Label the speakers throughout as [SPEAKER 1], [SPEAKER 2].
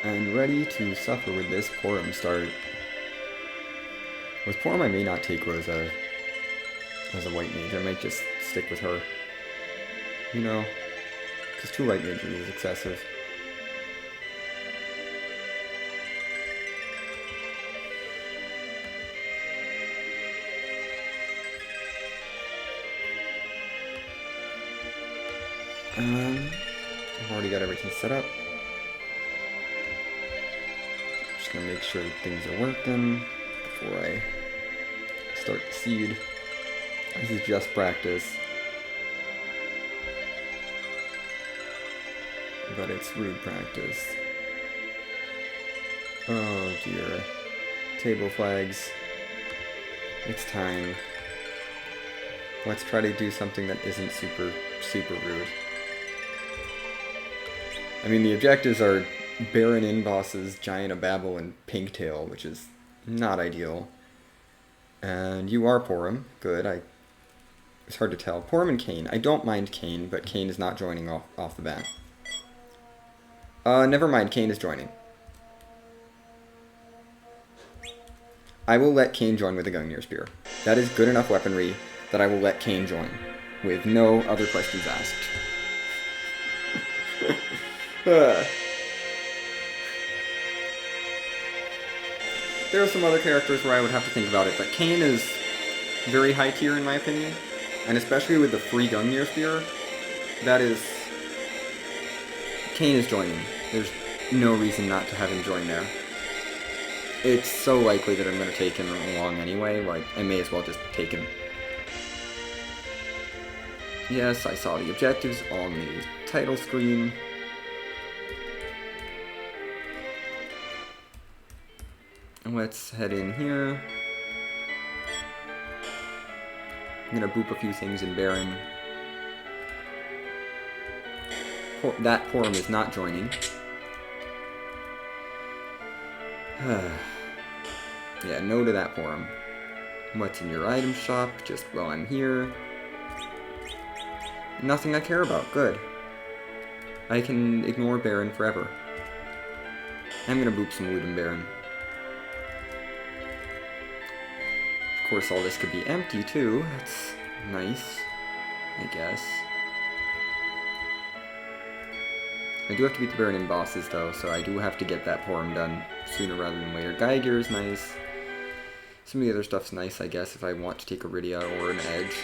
[SPEAKER 1] and ready to suffer with this Porum start. With Porum, I may not take Rosa as a white mage. I might just stick with her. You know, because 2 white mages is excessive. I've already got everything set up. Just gonna make sure things are working before I start the seed. This is just practice. But it's rude practice. Oh dear. Table flags. It's time. Let's try to do something that isn't super rude. I mean, the objectives are Baron in bosses, Giant of Babel, and Pinktail, which is not ideal. And you are Porum. Good. It's hard to tell. Porum and Kane. I don't mind Kane, but Kane is not joining off the bat. Never mind. Kane is joining. I will let Kane join with a Gungnir Spear. That is good enough weaponry that I will let Kane join, with no other questions asked. There are some other characters where I would have to think about it, but Kane is very high tier in my opinion, and especially with the free Gungnir Spear, Kane is joining. There's no reason not to have him join there. It's so likely that I'm going to take him along anyway, like, I may as well just take him. Yes, I saw the objectives on the title screen. Let's head in here. I'm gonna boop a few things in Baron. That Porum is not joining. Yeah, no to that Porum. What's in your item shop? Just while I'm here. Nothing I care about. Good. I can ignore Baron forever. I'm gonna boop some loot in Baron. Of course, all this could be empty too. That's nice, I guess. I do have to beat the Baron in bosses though, so I do have to get that Porum done sooner rather than later. Geiger is nice. Some of the other stuff's nice, I guess, if I want to take Iridia or an Edge.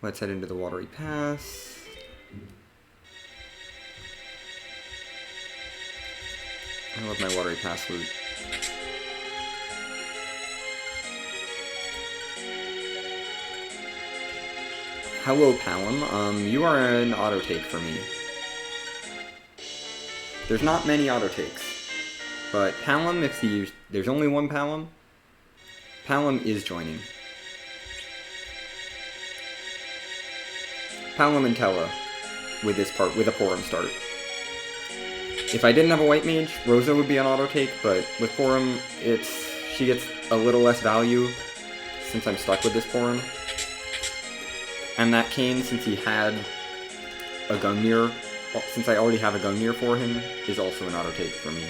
[SPEAKER 1] Let's head into the Watery Pass. I love my Watery Pass loot. Hello, Palom. You are an auto-take for me. There's not many auto-takes. But Palom, if there's only one Palom, Palom is joining. Palom and Tella with this part, with a Porum start. If I didn't have a white mage, Rosa would be an auto-take, but with Porum, she gets a little less value since I'm stuck with this Porum. And that Kane, since he had a Gungnir, since I already have a Gungnir for him, is also an auto-take for me.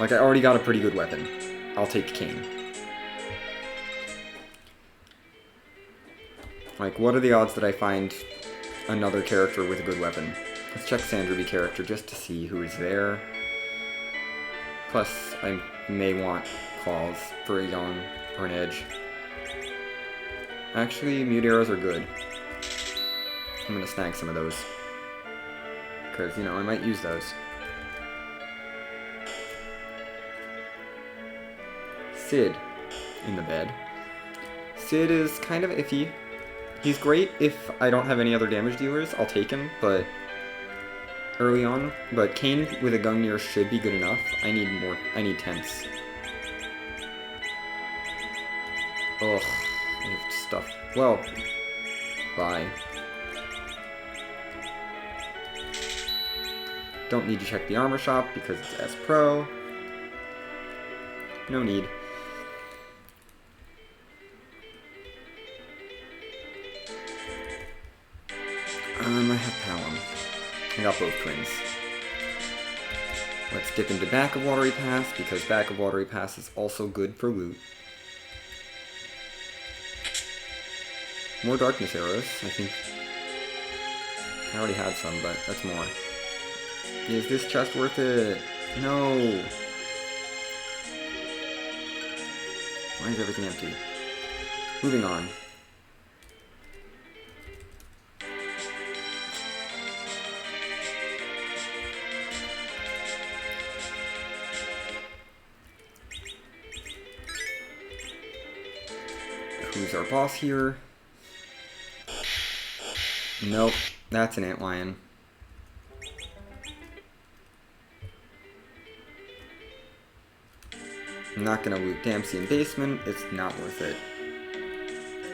[SPEAKER 1] Like, I already got a pretty good weapon. I'll take Kane. Like, what are the odds that I find another character with a good weapon? Let's check Sandruby character just to see who is there. Plus, I may want claws for a Young or an Edge. Actually, mute arrows are good. I'm gonna snag some of those. Because, you know, I might use those. Sid in the bed. Sid is kind of iffy. He's great if I don't have any other damage dealers, I'll take him, but early on. But Kane with a Gungnir should be good enough. I need tents. Ugh, I have stuff. Well, bye. Don't need to check the armor shop because it's S Pro. No need. I have Palom. I got both twins. Let's dip into Back of Watery Pass, because Back of Watery Pass is also good for loot. More Darkness Arrows, I think. I already had some, but that's more. Is this chest worth it? No! Why is everything empty? Moving on. Who's our boss here? Nope, that's an antlion. I'm not gonna loot Damsian Basement, it's not worth it.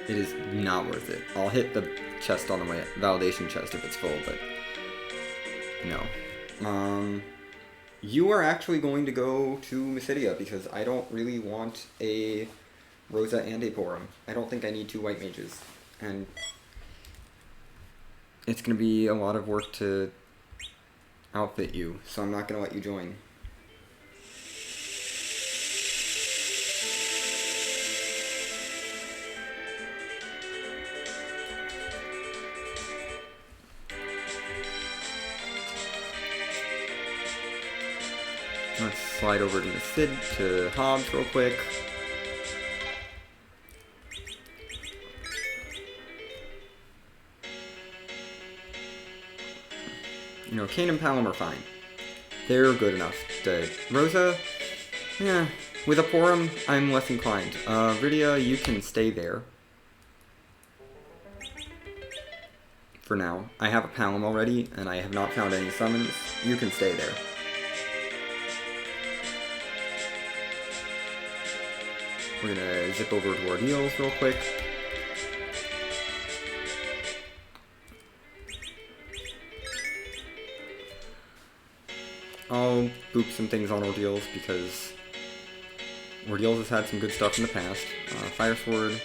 [SPEAKER 1] It is not worth it. I'll hit the chest on the way, validation chest if it's full, but no. You are actually going to go to Mysidia because I don't really want a Rosa and a Porum. I don't think I need 2 white mages. And it's going to be a lot of work to outfit you, so I'm not going to let you join. Let's slide over to the Sid to Hobbs real quick. You know, Kane and Palom are fine. They're good enough. Rosa, yeah, with a Porum, I'm less inclined. Rydia, you can stay there. For now. I have a Palom already, and I have not found any summons. You can stay there. We're gonna zip over to Ordeals real quick. I'll boop some things on Ordeals because Ordeals has had some good stuff in the past. Fire Sword.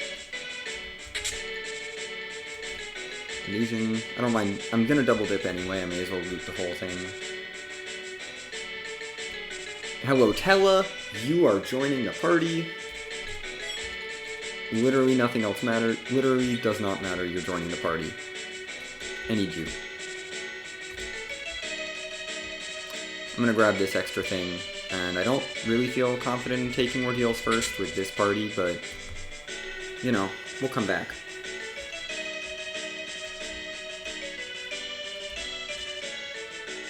[SPEAKER 1] Illusion. I don't mind. I'm gonna double dip anyway. I may as well loot the whole thing. Hello, Tella. You are joining the party. Literally nothing else matters. Literally does not matter. You're joining the party. I need you. I'm gonna grab this extra thing, and I don't really feel confident in taking Ordeals first with this party, but, you know, we'll come back.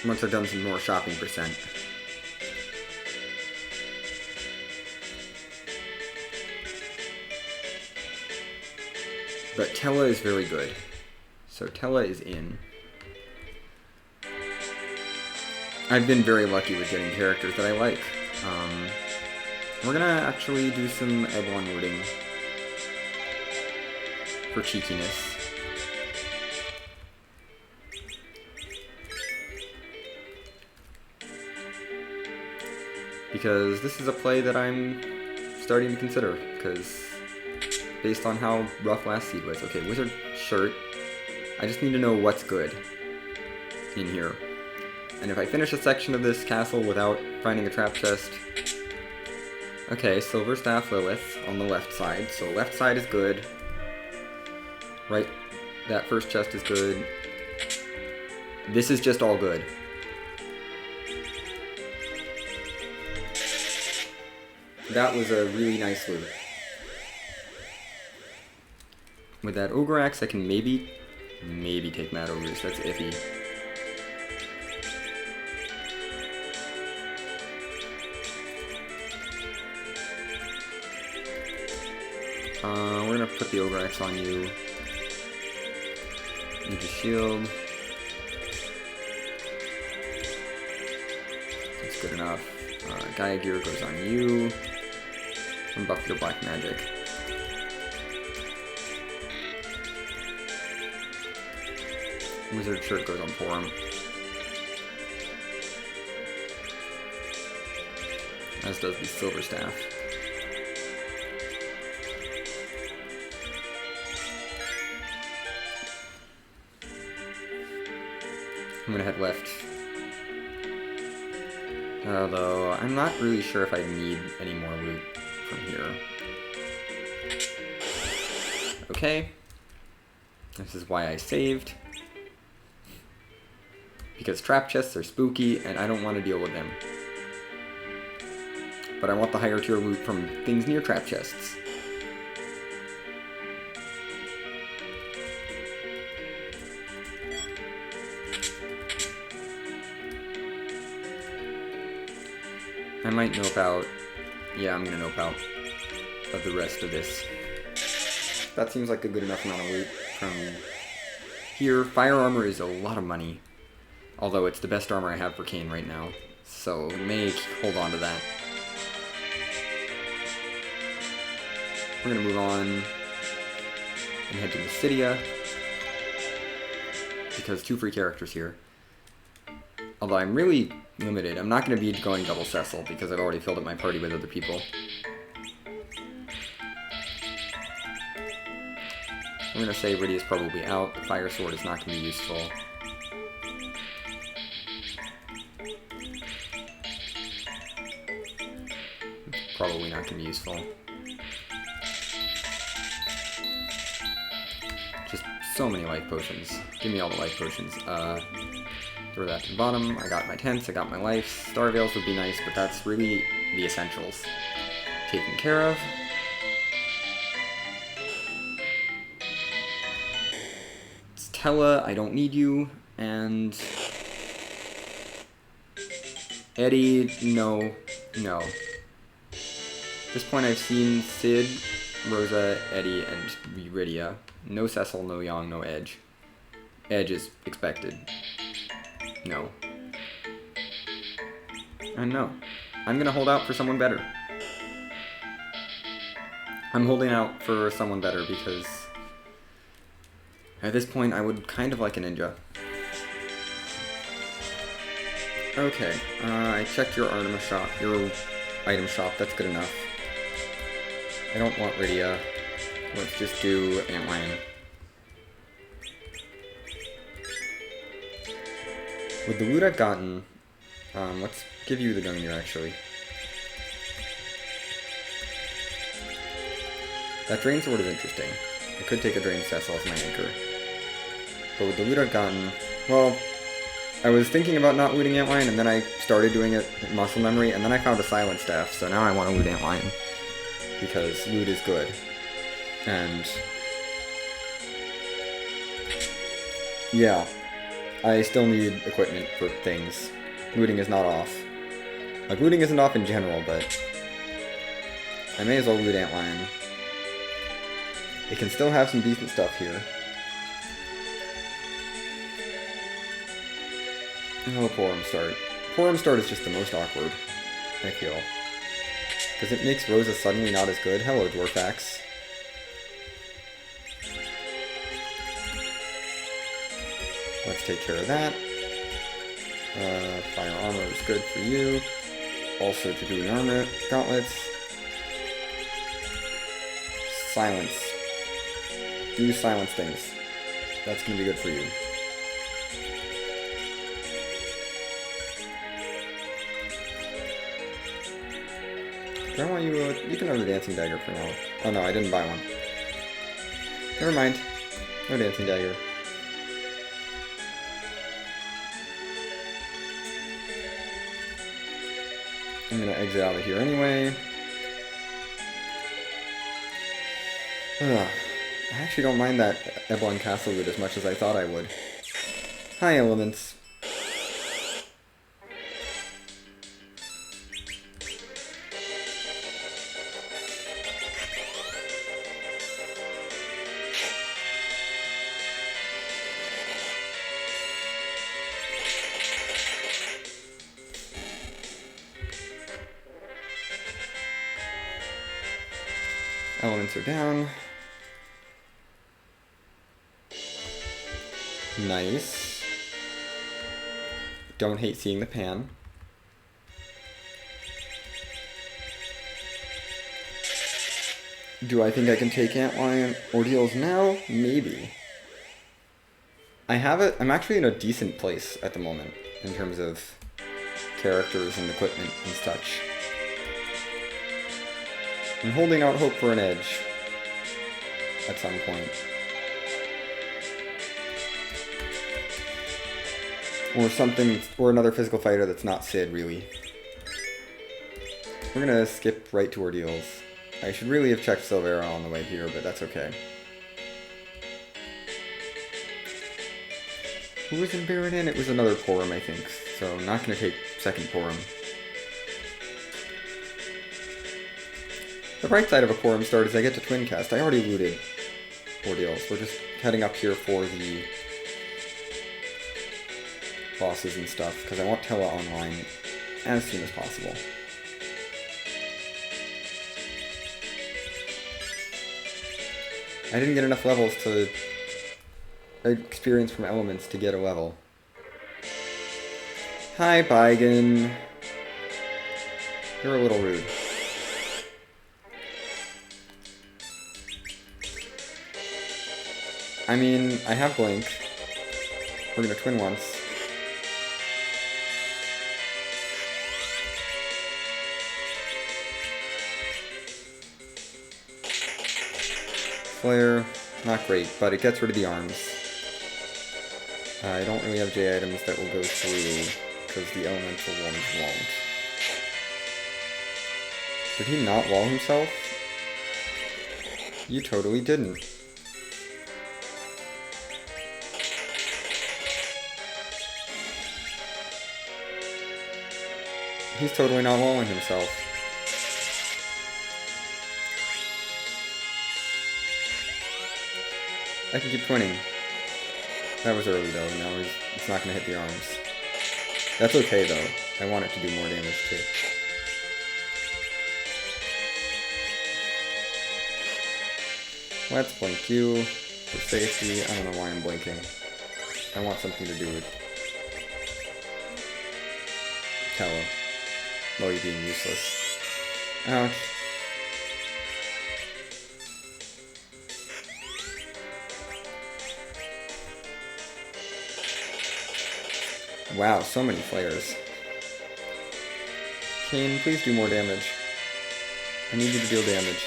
[SPEAKER 1] Once I've done some more shopping percent. But Tella is very good. So Tella is in. I've been very lucky with getting characters that I like. We're gonna actually do some Eblon looting for cheekiness. Because this is a play that I'm starting to consider, because based on how rough last seed was. Okay, Wizard Shirt. I just need to know what's good in here. And if I finish a section of this castle without finding a trap chest... Okay, Silver Staff Lilith on the left side. So left side is good. Right, that first chest is good. This is just all good. That was a really nice loot. With that Ogre Axe, I can maybe take Mad Ogres. That's iffy. We're gonna put the Ogre Axe on you. Need a shield. That's good enough. Gaia Gear goes on you. And buff your black magic. Wizard Shirt goes on Porum. As does the Silver Staff. I'm gonna head left. Although, I'm not really sure if I need any more loot from here. Okay. This is why I saved. Because trap chests are spooky, and I don't want to deal with them. But I want the higher tier loot from things near trap chests. I might nope out. Yeah, I'm gonna nope out of the rest of this. That seems like a good enough amount of loot from here. Fire armor is a lot of money. Although it's the best armor I have for Kane right now. So may hold on to that. We're gonna move on and head to Mysidia. Because 2 free characters here. Although I'm really limited. I'm not going to be going double Cecil because I've already filled up my party with other people. I'm going to say Rydia's probably out. The Fire Sword is not going to be useful. Probably not going to be useful. Just so many life potions. Give me all the life potions. Throw that to the bottom. I got my tents, I got my life. Star Veils would be nice, but that's really the essentials. Taken care of. Stella, I don't need you. And Eddie, no. At this point I've seen Sid, Rosa, Eddie, and Rydia. No Cecil, no Yang, no Edge. Edge is expected. No. And no. I'm gonna hold out for someone better. I'm holding out for someone better because at this point I would kind of like a ninja. Okay, I checked your item shop. That's good enough. I don't want Rydia. Let's just do Antlion. With the loot I've gotten, let's give you the Gungnir actually. That Drain Sword is interesting. I could take a Drain Cecil as my anchor. But with the loot I've gotten, well, I was thinking about not looting Antlion, and then I started doing it in muscle memory, and then I found a Silent Staff, so now I want to loot Antlion. Because loot is good. And yeah. I still need equipment for things. Looting is not off. Like, looting isn't off in general, but I may as well loot Antlion. It can still have some decent stuff here. Oh, Porum Start. Porum Start is just the most awkward, I feel. Because it makes Rosa suddenly not as good. Hello, Dwarfax. Let's take care of that. Fire armor is good for you. Also to do an armor gauntlets. Silence. Do silence things. That's gonna be good for you. Do I want you? You can have the dancing dagger for now. Oh no, I didn't buy one. Never mind. No dancing dagger. I'm gonna exit out of here anyway. I actually don't mind that Eblon Castle loot as much as I thought I would. Hi, elements. Elements are down. Nice. Don't hate seeing the pan. Do I think I can take Antlion ordeals now? Maybe. I have it. I'm actually in a decent place at the moment in terms of characters and equipment and such. I'm holding out hope for an edge at some point. Or something, or another physical fighter that's not Sid, really. We're gonna skip right to ordeals. I should really have checked Silvera on the way here, but that's okay. Who was in Baronin? It was another Porum, I think. So I'm not gonna take second Porum. The bright side of a Porum start is I get to twin cast. I already looted ordeals. We're just heading up here for the bosses and stuff, because I want Tella online as soon as possible. I didn't get enough levels to experience from elements to get a level. Hi, Baigen. You're a little rude. I mean, I have Blink. We're gonna twin once. Flare, not great, but it gets rid of the arms. I don't really have J items that will go through, because the elemental ones won't. Did he not wall himself? You totally didn't. He's totally not walling himself. I can keep twinning. That was early though, now it's not going to hit the arms. That's okay though, I want it to do more damage too. Let's blink you for safety. I don't know why I'm blinking. I want something to do with Tella. While you're being useless. Ouch. Wow, so many flares. Kane, please do more damage. I need you to deal damage.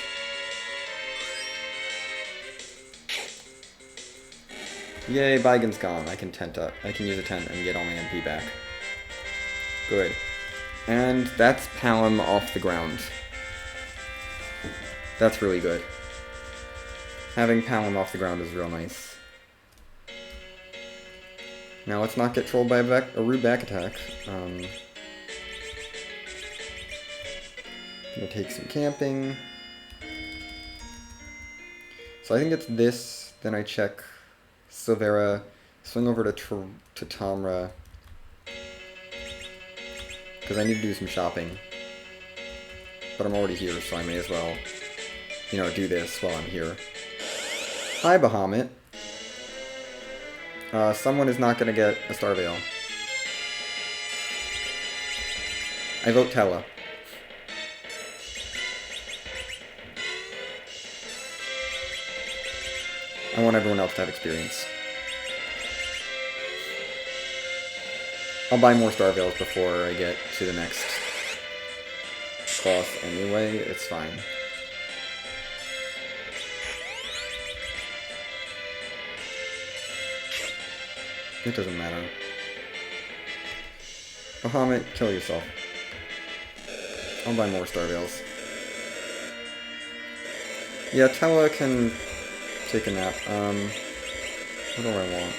[SPEAKER 1] Yay, Baigen's gone. I can use a tent and get all my MP back. Good. And that's Palom off the ground. That's really good. Having Palom off the ground is real nice. Now let's not get trolled by a rude back attack. Gonna take some camping. So I think it's this, then I check Silvera, swing over to Tamra, because I need to do some shopping. But I'm already here, so I may as well, do this while I'm here. Hi, Bahamut. Someone is not going to get a Star Veil. I vote Tella. I want everyone else to have experience. I'll buy more Star Veils before I get to the next boss anyway, it's fine. It doesn't matter. Bahamut, kill yourself. I'll buy more Star Veils. Yeah, Tella can take a nap. What do I want?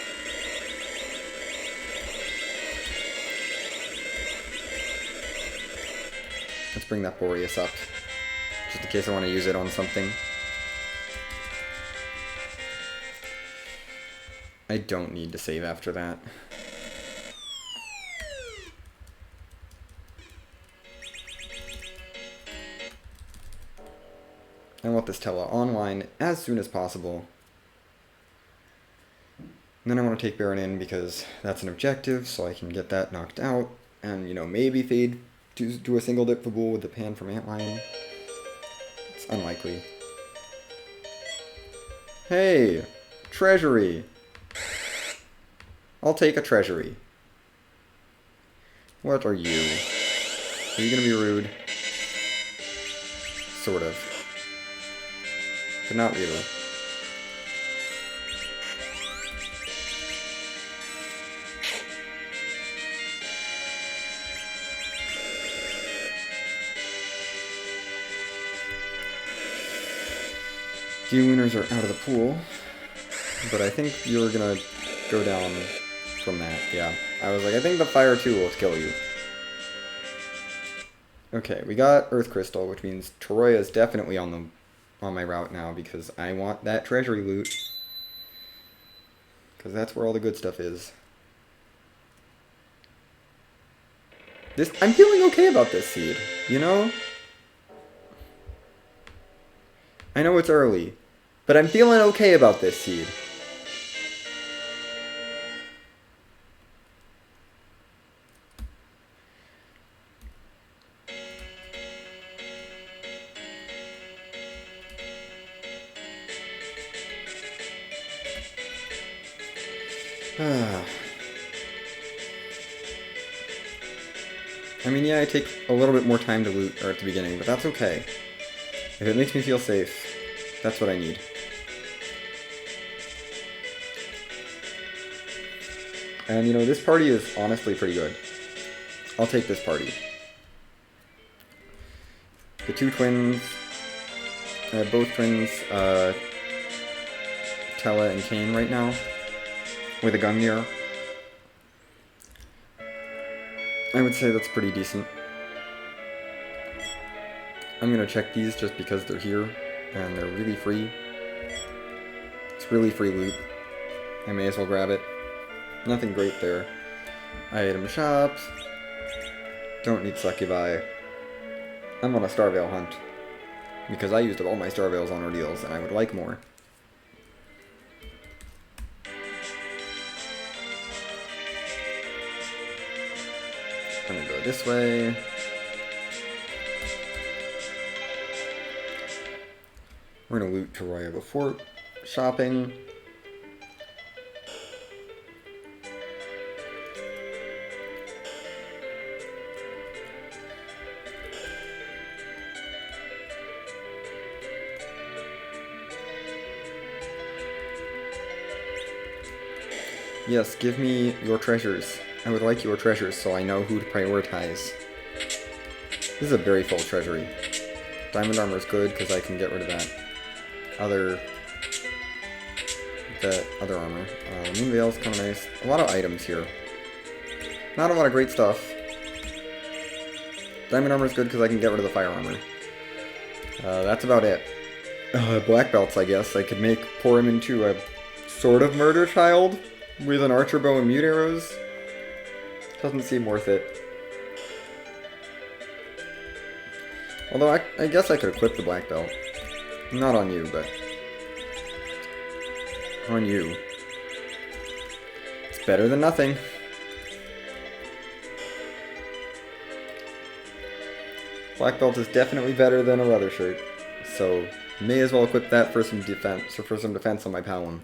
[SPEAKER 1] Let's bring that Boreas up, just in case I want to use it on something. I don't need to save after that. I want this Tella online as soon as possible. And then I want to take Baron in because that's an objective, so I can get that knocked out. And, maybe fade to do a single dip Fabul with the pan from Antlion. It's unlikely. Hey! Treasury! I'll take a treasury. What are you? Are you gonna be rude? Sort of. But not really. The winners are out of the pool, but I think you're gonna go down from that, yeah. I was like, I think the fire 2 will kill you. Okay, we got Earth Crystal, which means Toroya is definitely on my route now, because I want that treasury loot. Because that's where all the good stuff is. I'm feeling okay about this seed, you know? I know it's early, but I'm feeling okay about this seed. I mean, yeah, I take a little bit more time to loot at the beginning, but that's okay. If it makes me feel safe, that's what I need. And, you know, this party is honestly pretty good. I'll take this party. The two twins, both twins, Tella and Kane right now, with a gun mirror. I would say that's pretty decent. I'm gonna check these just because they're here, and they're really free. It's really free loot. I may as well grab it. Nothing great there. Item shops. Don't need succubi. I'm on a Starveil hunt, because I used up all my Starveils on ordeals, and I would like more. I'm gonna go this way. We're gonna loot Toroya before shopping. Yes, give me your treasures. I would like your treasures so I know who to prioritize. This is a very full treasury. Diamond armor is good because I can get rid of that other armor. Moon Veil's kind of nice. A lot of items here. Not a lot of great stuff. Diamond armor is good because I can get rid of the fire armor. That's about it. Black belts, I guess. I could pour him into a sort of murder child with an archer bow and mute arrows. Doesn't seem worth it. Although I guess I could equip the black belt. Not on you, but on you. It's better than nothing. Black belt is definitely better than a leather shirt, so may as well equip that for some defense, or for some defense on my Palom.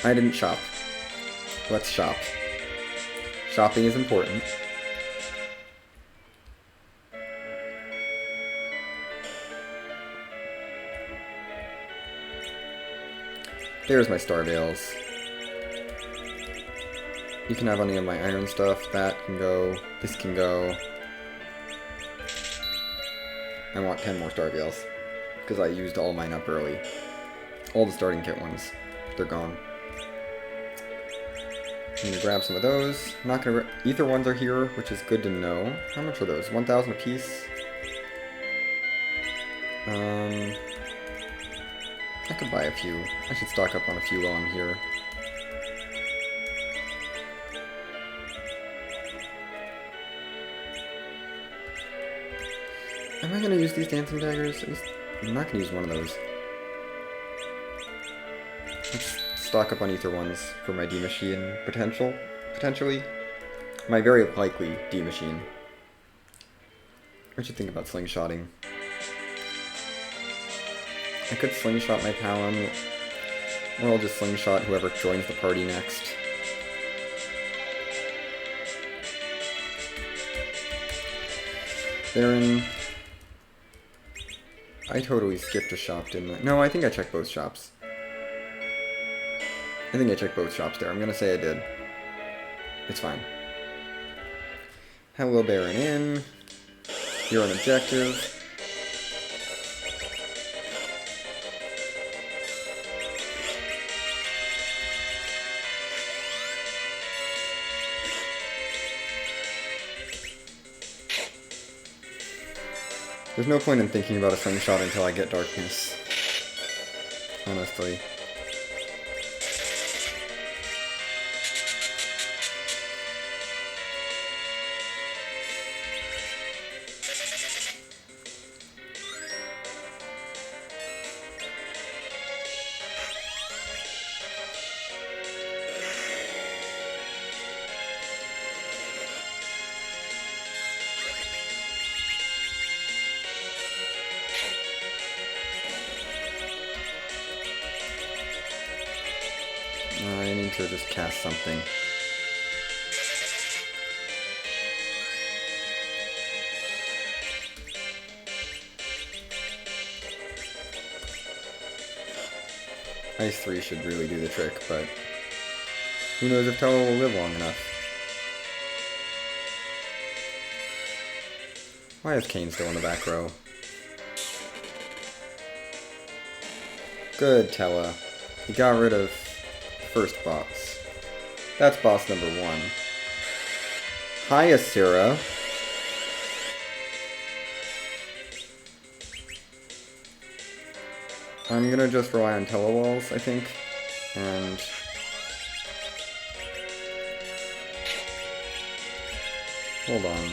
[SPEAKER 1] I didn't shop. Let's shop. Shopping is important. There's my Starveils. You can have any of my iron stuff. That can go. This can go. I want 10 more Starveils, because I used all mine up early. All the starting kit ones. They're gone. I'm gonna grab some of those. I'm not gonna. Ether ones are here, which is good to know. How much are those? 1,000 a piece. I could buy a few. I should stock up on a few while I'm here. Am I gonna use these dancing daggers? I'm not gonna use one of those. Let's stock up on ether ones for my D machine potentially. My very likely D machine. I should think about slingshotting. I could slingshot my Palom Or I'll just slingshot whoever joins the party next. Baron. I totally skipped a shop, didn't I? No, I think I checked both shops. I think I checked both shops there. I'm gonna say I did. It's fine. Hello, Baron in. You're on objective. There's no point in thinking about a slingshot until I get darkness. Honestly. I need to just cast something. Ice 3 should really do the trick, but who knows if Tello will live long enough. Why is Kane still in the back row? Good, Tella. You got rid of the first boss. That's boss number 1. Hi, Asira. I'm gonna just rely on Telewalls, I think, and hold on.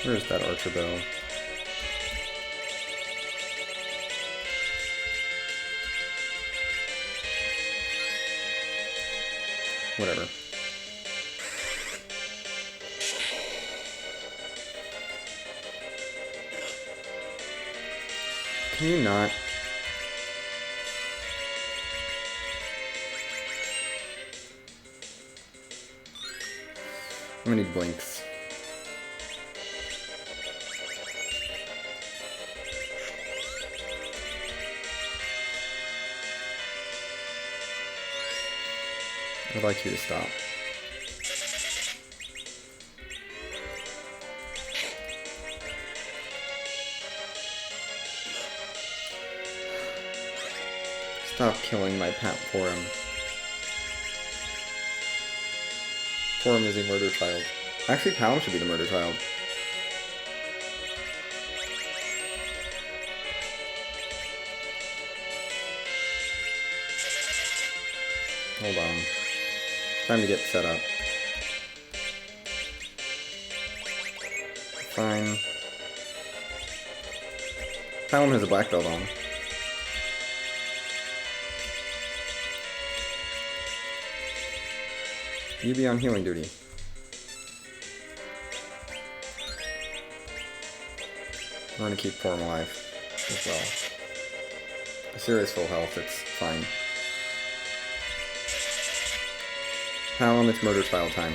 [SPEAKER 1] Where's that archer bow? Whatever. Can you not? I'm gonna need blinks. I'd like you to stop. Stop killing my pet Porum. Porum is a murder child. Actually, Palom should be the murder child. Hold on. Time to get set up. Fine. Palom has a black belt on. You be on healing duty. We're gonna keep Porum alive as well. Asira is full health, it's fine. Palom, it's murder trial time.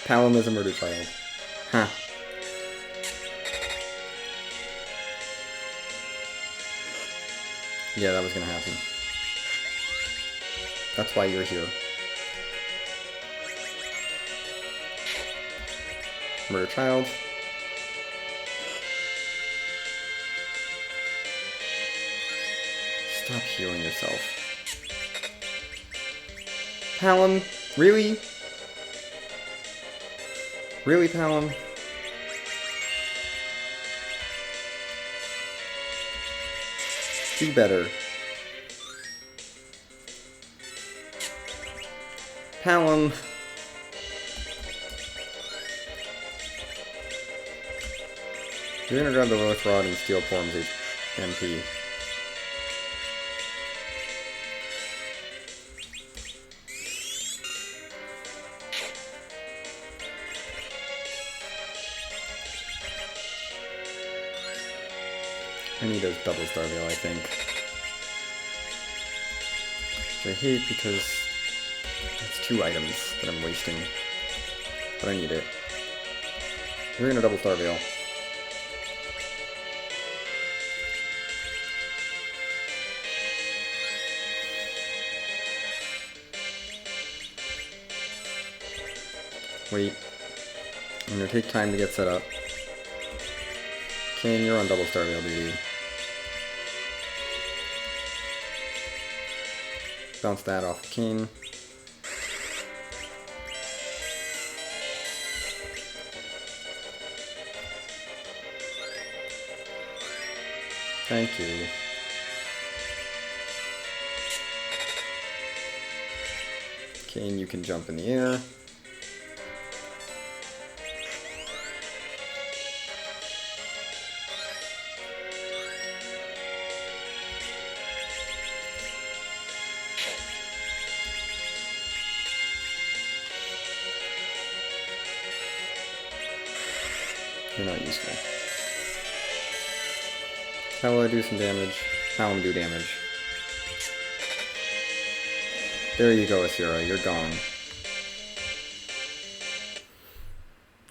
[SPEAKER 1] Palom is a murder child. Huh. Yeah, that was gonna happen. That's why you're here. Murder child. Stop healing yourself. Palom, really? Really, Palom? Do better. Palom. You're gonna grab the Lilith Rod and steal Porum's MP. I need a double Starveil, I think. Which I hate because it's 2 items that I'm wasting. But I need it. We're gonna double Starveil. Wait. I'm gonna take time to get set up. Kane, you're on double Starveil duty. Bounce that off of Kane. Thank you. Kane, you can jump in the air. You're not useful. How will I do some damage? How will I do damage? There you go, Asura. You're gone.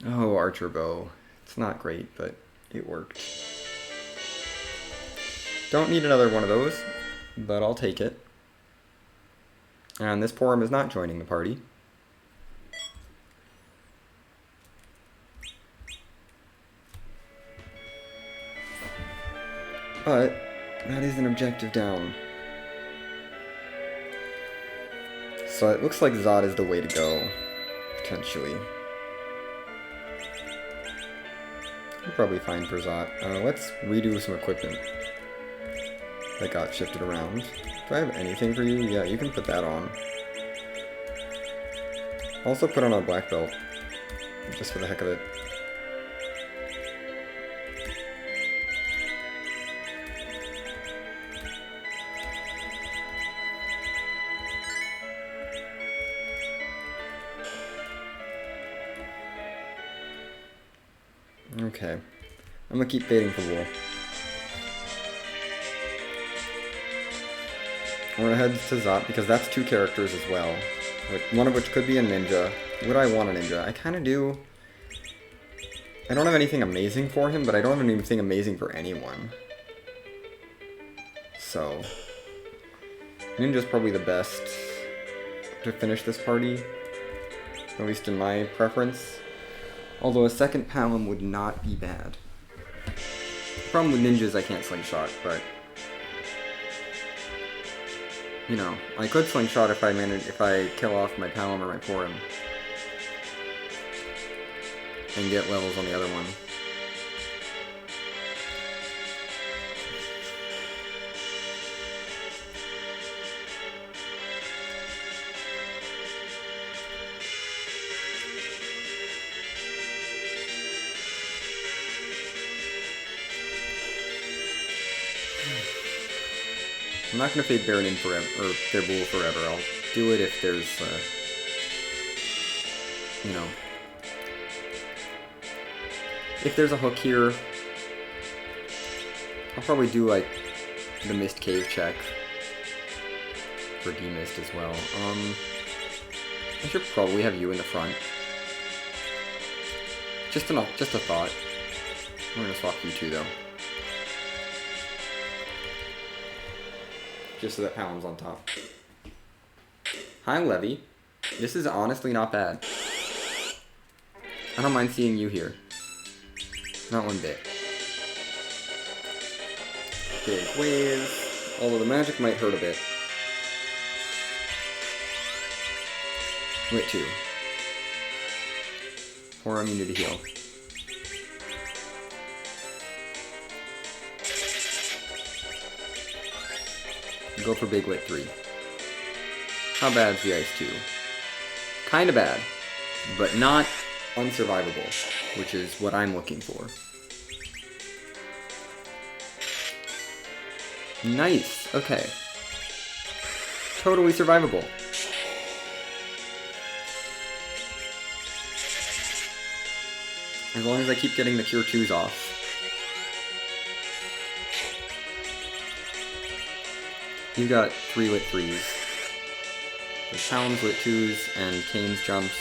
[SPEAKER 1] Oh, Archer Bow. It's not great, but it worked. Don't need another one of those, but I'll take it. And this Porum is not joining the party. But that is an objective down. So it looks like Zod is the way to go, potentially. I'm probably fine for Zod. Let's redo some equipment that got shifted around. Do I have anything for you? Yeah, you can put that on. Also put on a black belt, just for the heck of it. Okay. I'm gonna keep fading for wool. I'm gonna head to Zot because that's 2 characters as well. One of which could be a ninja. Would I want a ninja? I kinda do. I don't have anything amazing for him, but I don't have anything amazing for anyone. So ninja's probably the best to finish this party. At least in my preference. Although a second Palom would not be bad. The problem with ninjas, I can't slingshot, but you know, I could slingshot if I kill off my Palom or my Porum and get levels on the other one. I'm not gonna fade Baron in forever, or their Bull forever. I'll do it if there's, you know, if there's a hook here. I'll probably do like the Mist Cave check for Demist as well. I should probably have you in the front. Just a thought. I'm gonna swap you two though. Just so that Palom's on top. Hi, Levy. This is honestly not bad. I don't mind seeing you here. Not one bit. Big wave. Although the magic might hurt a bit. Wait, 2. 4 immunity to heal. Go for Big Lit 3. How bad's the Ice 2? Kinda bad, but not unsurvivable, which is what I'm looking for. Nice, okay. Totally survivable. As long as I keep getting the Cure 2s off. You got 3 lit 3s. The Pounds lit 2s and Kane's jumps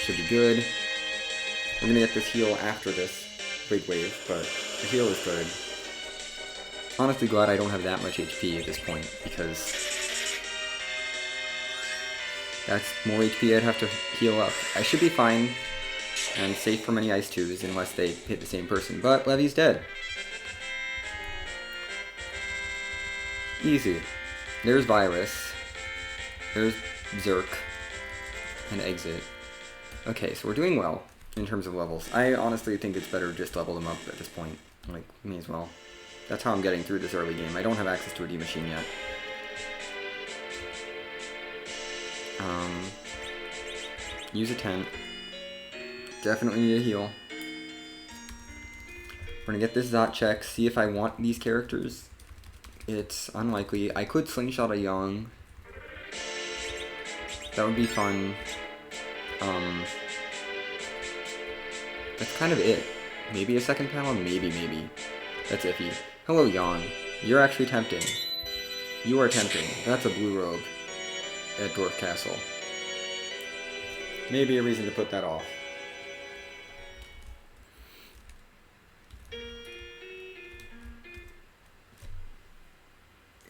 [SPEAKER 1] should be good. We're gonna get this heal after this big wave, but the heal is good. Honestly glad I don't have that much HP at this point, because that's more HP I'd have to heal up. I should be fine and safe from any Ice 2s unless they hit the same person, but Levy's dead. Easy. There's Virus. There's Zerk. And Exit. Okay, so we're doing well in terms of levels. I honestly think it's better to just level them up at this point. Like, may as well. That's how I'm getting through this early game. I don't have access to a D-Machine yet. Use a tent. Definitely need a heal. We're gonna get this Zot check, see if I want these characters. It's unlikely. I could slingshot a Young. That would be fun. That's kind of it. Maybe a second panel? Maybe. That's iffy. Hello, Yang. You're actually tempting. You are tempting. That's a blue robe at Dwarf Castle. Maybe a reason to put that off.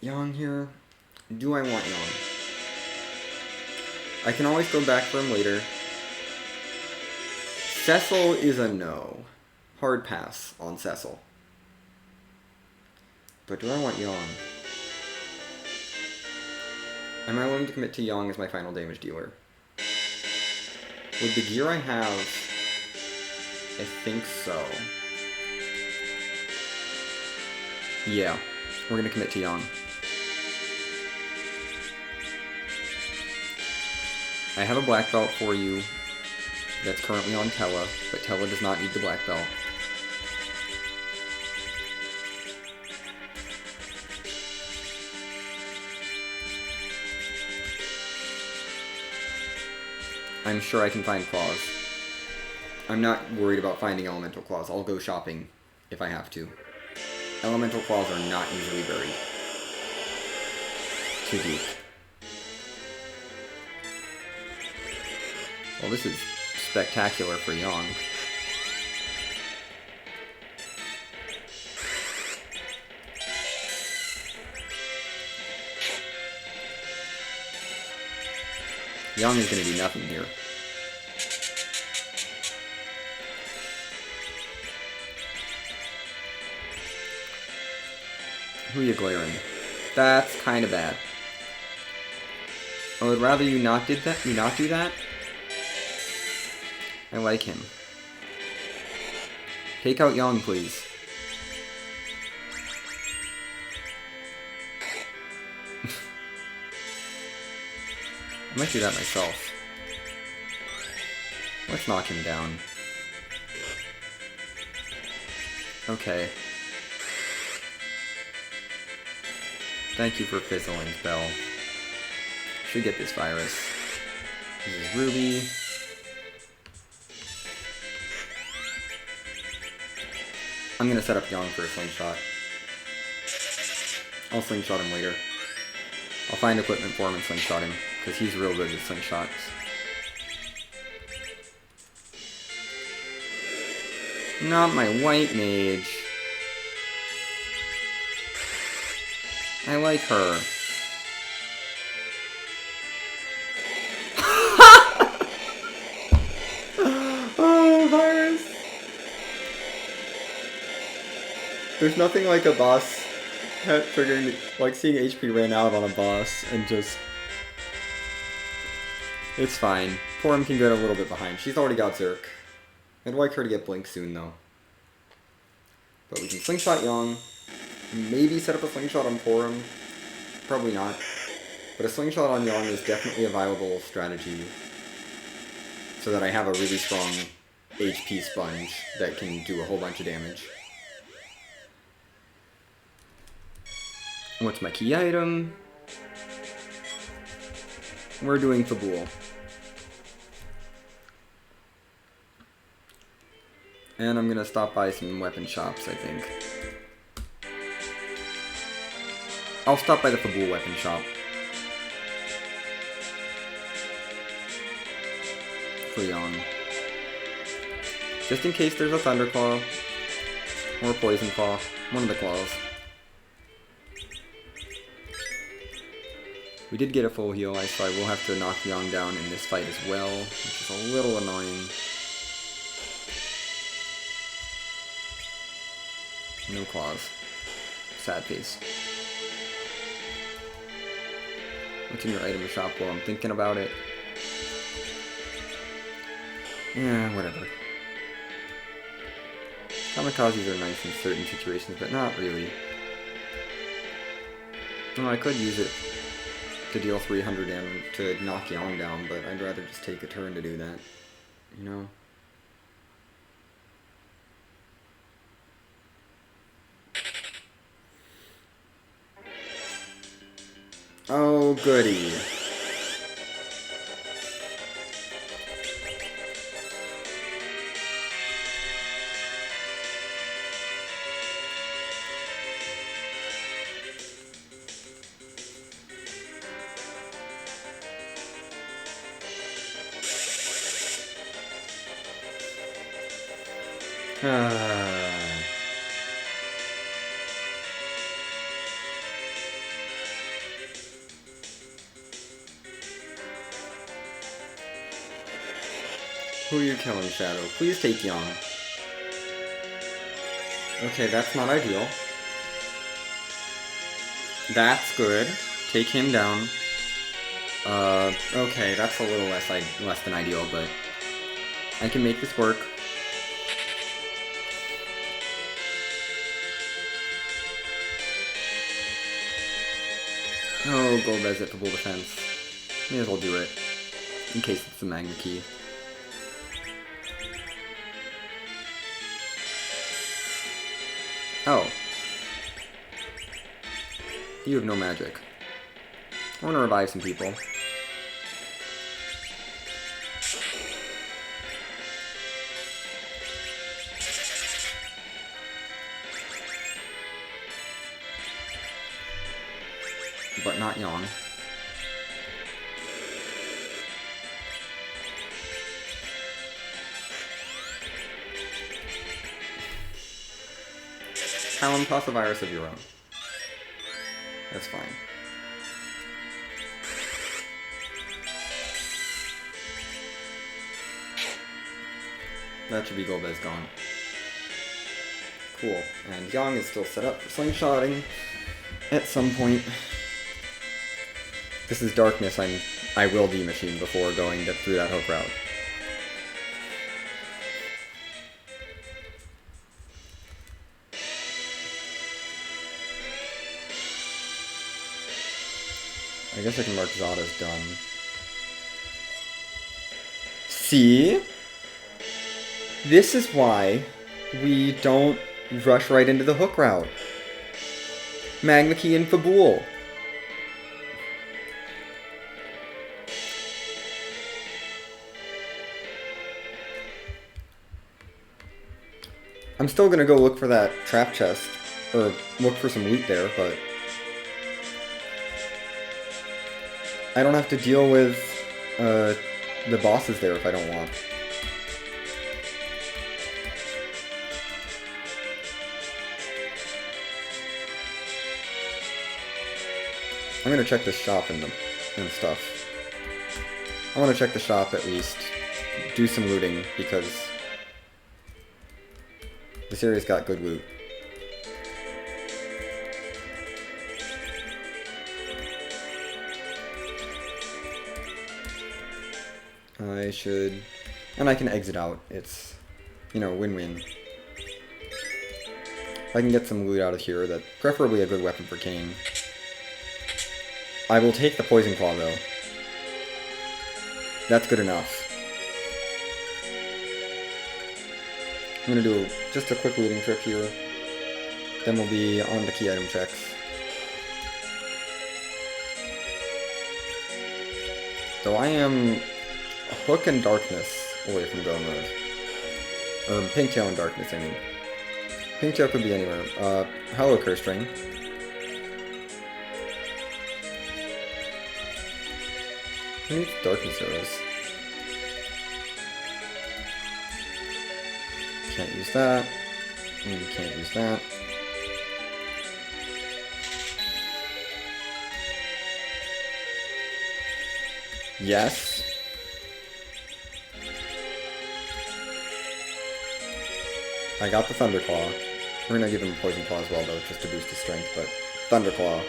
[SPEAKER 1] Yang here. Do I want Yang? I can always go back for him later. Cecil is a no. Hard pass on Cecil. But do I want Yang? Am I willing to commit to Yang as my final damage dealer? With the gear I have, I think so. Yeah, we're gonna commit to Yang. I have a black belt for you that's currently on Tella, but Tella does not need the black belt. I'm sure I can find claws. I'm not worried about finding elemental claws. I'll go shopping if I have to. Elemental claws are not easily buried. Too deep. Well, this is spectacular for Yang. Yang is going to do nothing here. Who are you glaring? That's kind of bad. I would rather you not do that. I like him. Take out Yang, please. I might do that myself. Let's knock him down. Okay. Thank you for fizzling, Bell. Should get this virus. This is Ruby. I'm gonna set up Yang for a slingshot. I'll slingshot him later. I'll find equipment for him and slingshot him, because he's real good with slingshots. Not my white mage. I like her. Oh, virus. There's nothing like a boss triggering, like seeing HP ran out on a boss and just... It's fine. Porum can get a little bit behind. She's already got Zerk. I'd like her to get Blink soon, though. But we can slingshot Yang. Maybe set up a slingshot on Porum. Probably not. But a slingshot on Yang is definitely a viable strategy. So that I have a really strong HP sponge that can do a whole bunch of damage. What's my key item? We're doing Fabul. And I'm gonna stop by some weapon shops, I think. I'll stop by the Fabul weapon shop. For Yang. Just in case there's a Thunder Claw. Or a Poison Claw. One of the claws. We did get a full heal, so I will have to knock Yang down in this fight as well, which is a little annoying. No claws. Sad face. What's in your item shop? Well, I'm thinking about it. Yeah, whatever. Kamikazes are nice in certain situations, but not really. Well, I could use it to deal 300 damage to knock Yang down, but I'd rather just take a turn to do that. You know? Oh, goody. Who are you killing, Shadow? Please take Yang. Okay, that's not ideal. That's good. Take him down. Okay, that's a little less than ideal, but I can make this work. Oh, Golbez at full defense. May as well do it. In case it's the Magna Key. Oh. You have no magic. I want to revive some people. But not Yang. Talon, toss a virus of your own. That's fine. That should be Golbez gone. Cool. And Yang is still set up for slingshotting at some point. This is darkness. I will D-machine before going through that hook route. I guess I can mark Zada's done. See? This is why we don't rush right into the hook route. Magna Key and Fabul. I'm still gonna go look for that trap chest, or look for some loot there, but I don't have to deal with the bosses there if I don't want. I'm gonna check this shop and stuff. I want to check the shop at least, do some looting, because this area's got good loot. I should... and I can exit out. It's, you know, win-win. If I can get some loot out of here, that's preferably a good weapon for Kane. I will take the Poison Claw, though. That's good enough. I'm gonna do just a quick looting trip here. Then we'll be on to key item checks. So I am Hook and Darkness away from go mode. Pinktail and Darkness, I mean. Pinktail could be anywhere. Hello, Curse String. Who needs darkness arrows? Can't use that. Can't use that. Yes. I got the Thunderclaw. We're gonna give him a Poison Claw as well, though, just to boost his strength, but Thunderclaw.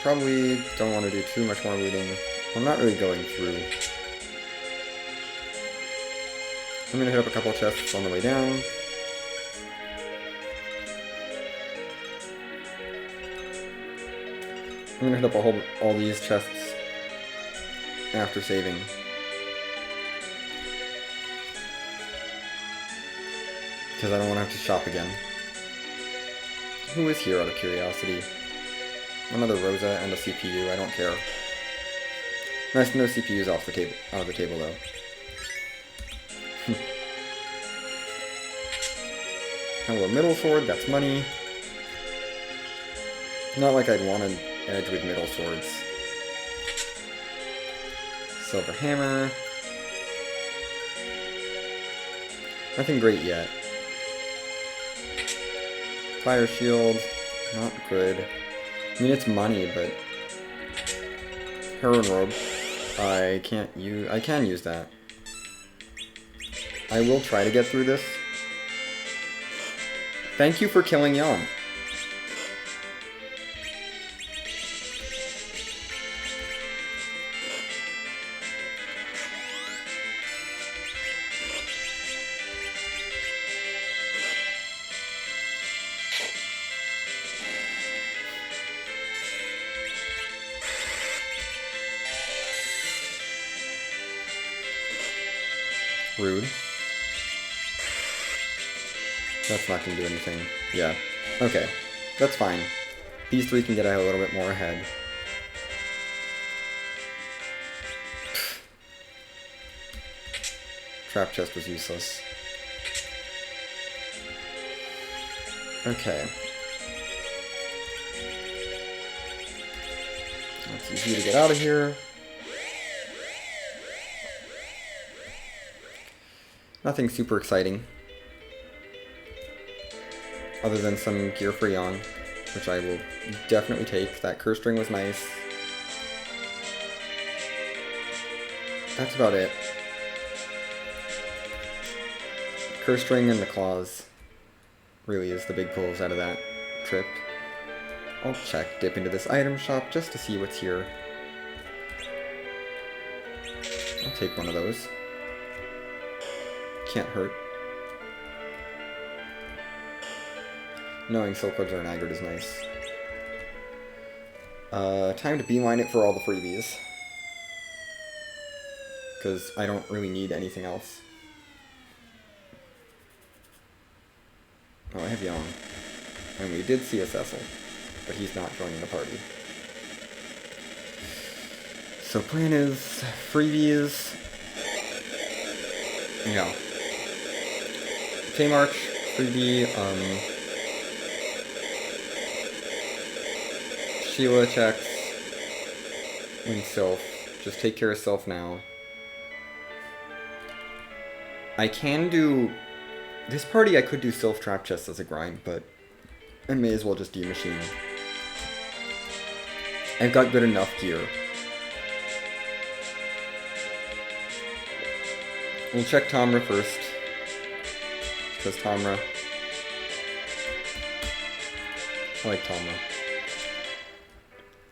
[SPEAKER 1] Probably don't want to do too much more looting. I'm not really going through. I'm gonna hit up a couple chests on the way down. I'm gonna hit up all these chests after saving. Because I don't want to have to shop again. Who is here out of curiosity? Another Rosa and a CPU, I don't care. Nice to know CPU's out of the table though. Hello, middle sword, that's money. Not like I'd want an edge with middle swords. Silver hammer. Nothing great yet. Fire shield, not good. I mean, it's money, but heroin robe. I can use that. I will try to get through this. Thank you for killing Yon. Rude. That's not going to do anything. Yeah. Okay. That's fine. These three can get a little bit more ahead. Trap chest was useless. Okay. It's easy to get out of here. Nothing super exciting. Other than some gear for Yon, which I will definitely take. That curse string was nice. That's about it. Curse string and the claws really is the big pulls out of that trip. I'll dip into this item shop just to see what's here. I'll take one of those. Can't hurt. Knowing Silk Roads are an aggregate is nice. Time to beeline it for all the freebies. Because I don't really need anything else. Oh, I have Yon. And we did see a Cecil, but he's not joining the party. So plan is freebies. Yeah. K-March, freebie, Sheila checks, win Sylph. Just take care of Sylph now. I can do... This party I could do Sylph Trap Chest as a grind, but I may as well just de-machine. I've got good enough gear. We'll check Tomra first. Because Tomra. I like Tomra.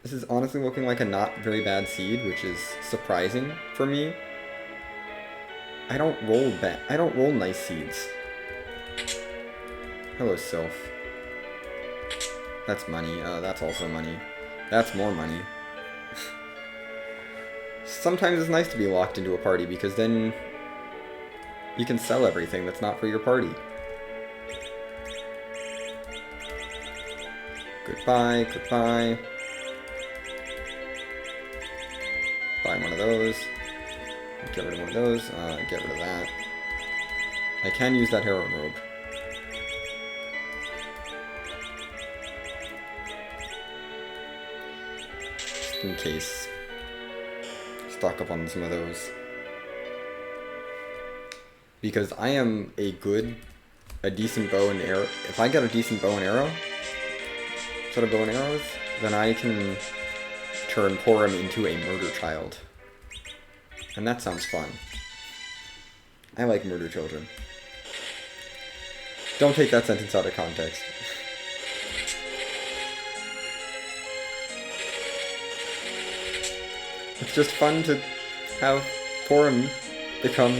[SPEAKER 1] This is honestly looking like a not very bad seed, which is surprising for me. I don't roll nice seeds. Hello, Sylph. That's money. That's also money. That's more money. Sometimes it's nice to be locked into a party because then you can sell everything that's not for your party. Goodbye, goodbye. Buy one of those. Get rid of one of those. Get rid of that. I can use that heroin robe. just in case. Stock up on some of those. Because I am a decent bow and arrow. If I get a decent bow and arrow, set of bow and arrows, then I can turn Porum into a murder child. And that sounds fun. I like murder children. Don't take that sentence out of context. It's just fun to have Porum become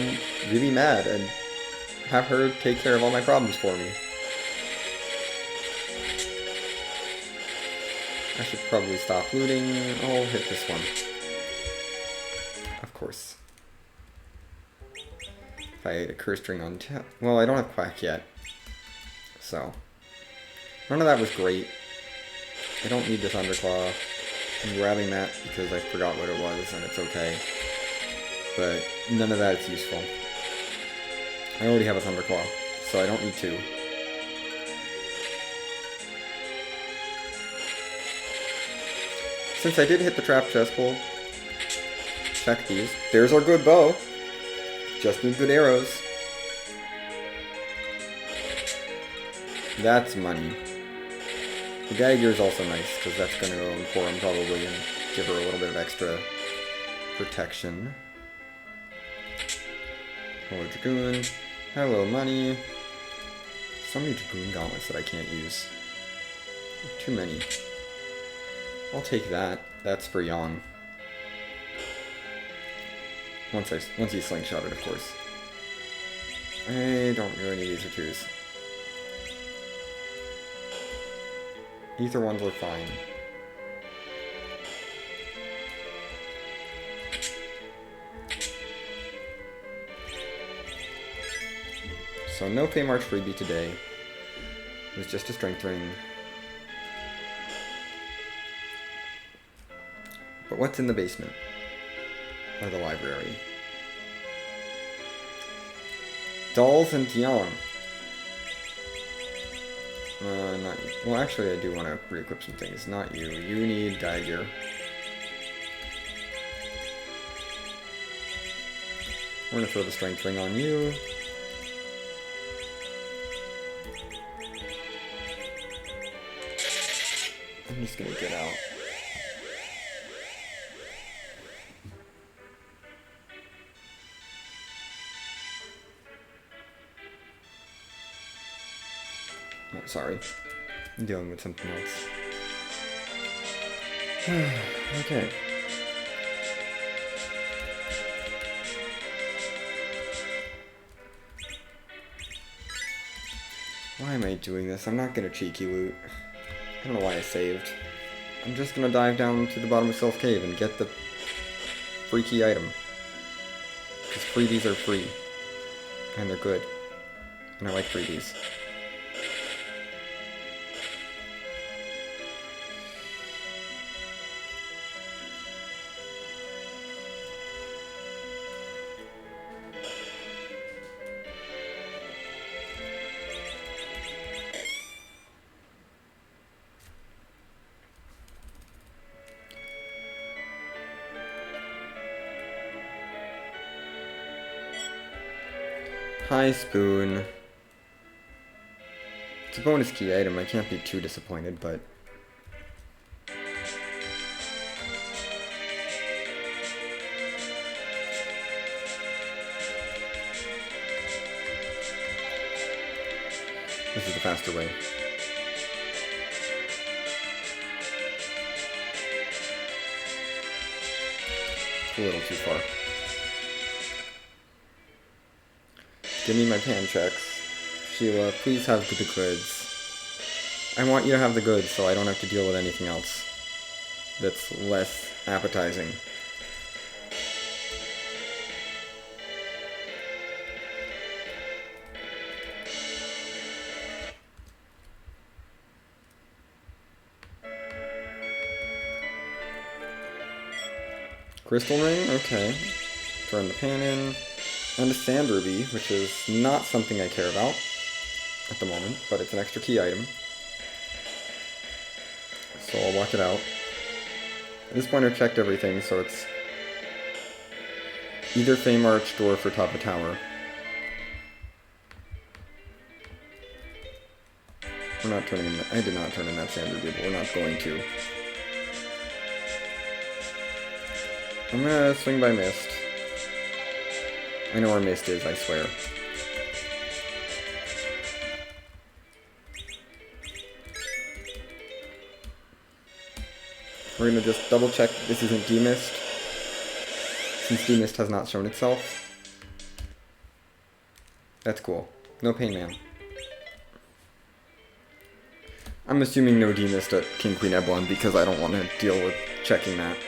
[SPEAKER 1] really mad and have her take care of all my problems for me. I should probably stop looting. I'll hit this one. Of course. If I had a curse string on tap. Well, I don't have Quack yet. So. None of that was great. I don't need this Underclaw. I'm grabbing that because I forgot what it was, and it's okay. But none of that is useful. I already have a Thunderclaw, so I don't need two. Since I did hit the trap chest pull, check these. There's our good bow. Just need good arrows. That's money. The dagger is also nice, because that's going to go in Porum probably and give her a little bit of extra protection. Hello, Dragoon. Hello, money. So many Dragoon gauntlets that I can't use. Too many. I'll take that. That's for Yang. Once he's slingshotted, of course. I don't really need Ether 2s. Ether 1s are fine. So no Feymarch freebie today. It was just a strength ring. But what's in the basement? Or the library? Dolls and Tian. Not you. Well, actually, I do want to re-equip some things. Not you. You need Dagger. We're gonna throw the strength ring on you. I'm just gonna get out. Oh, sorry. I'm dealing with something else. Okay. Why am I doing this? I'm not gonna cheeky loot. I don't know why I saved. I'm just gonna dive down to the bottom of Self Cave and get the freaky item. Because freebies are free. And they're good. And I like freebies. Hi, Spoon. It's a bonus key item, I can't be too disappointed, but... this is the faster way. It's a little too far. Give me my pan checks. Sheila, please have the goods. I want you to have the goods so I don't have to deal with anything else that's less appetizing. Crystal ring? Okay. Turn the pan in. And a sand ruby, which is not something I care about at the moment, but it's an extra key item. So I'll walk it out. At this point I've checked everything, so it's either Fame Arched or for top of tower. We're not turning in that. I did not turn in that Sandra, but we're not going to. I'm gonna swing by Mist. I know where Mist is, I swear. We're gonna just double check this isn't Demist, since Demist has not shown itself. That's cool. No Pain Man. I'm assuming no Demist at King Queen Eblon because I don't want to deal with checking that.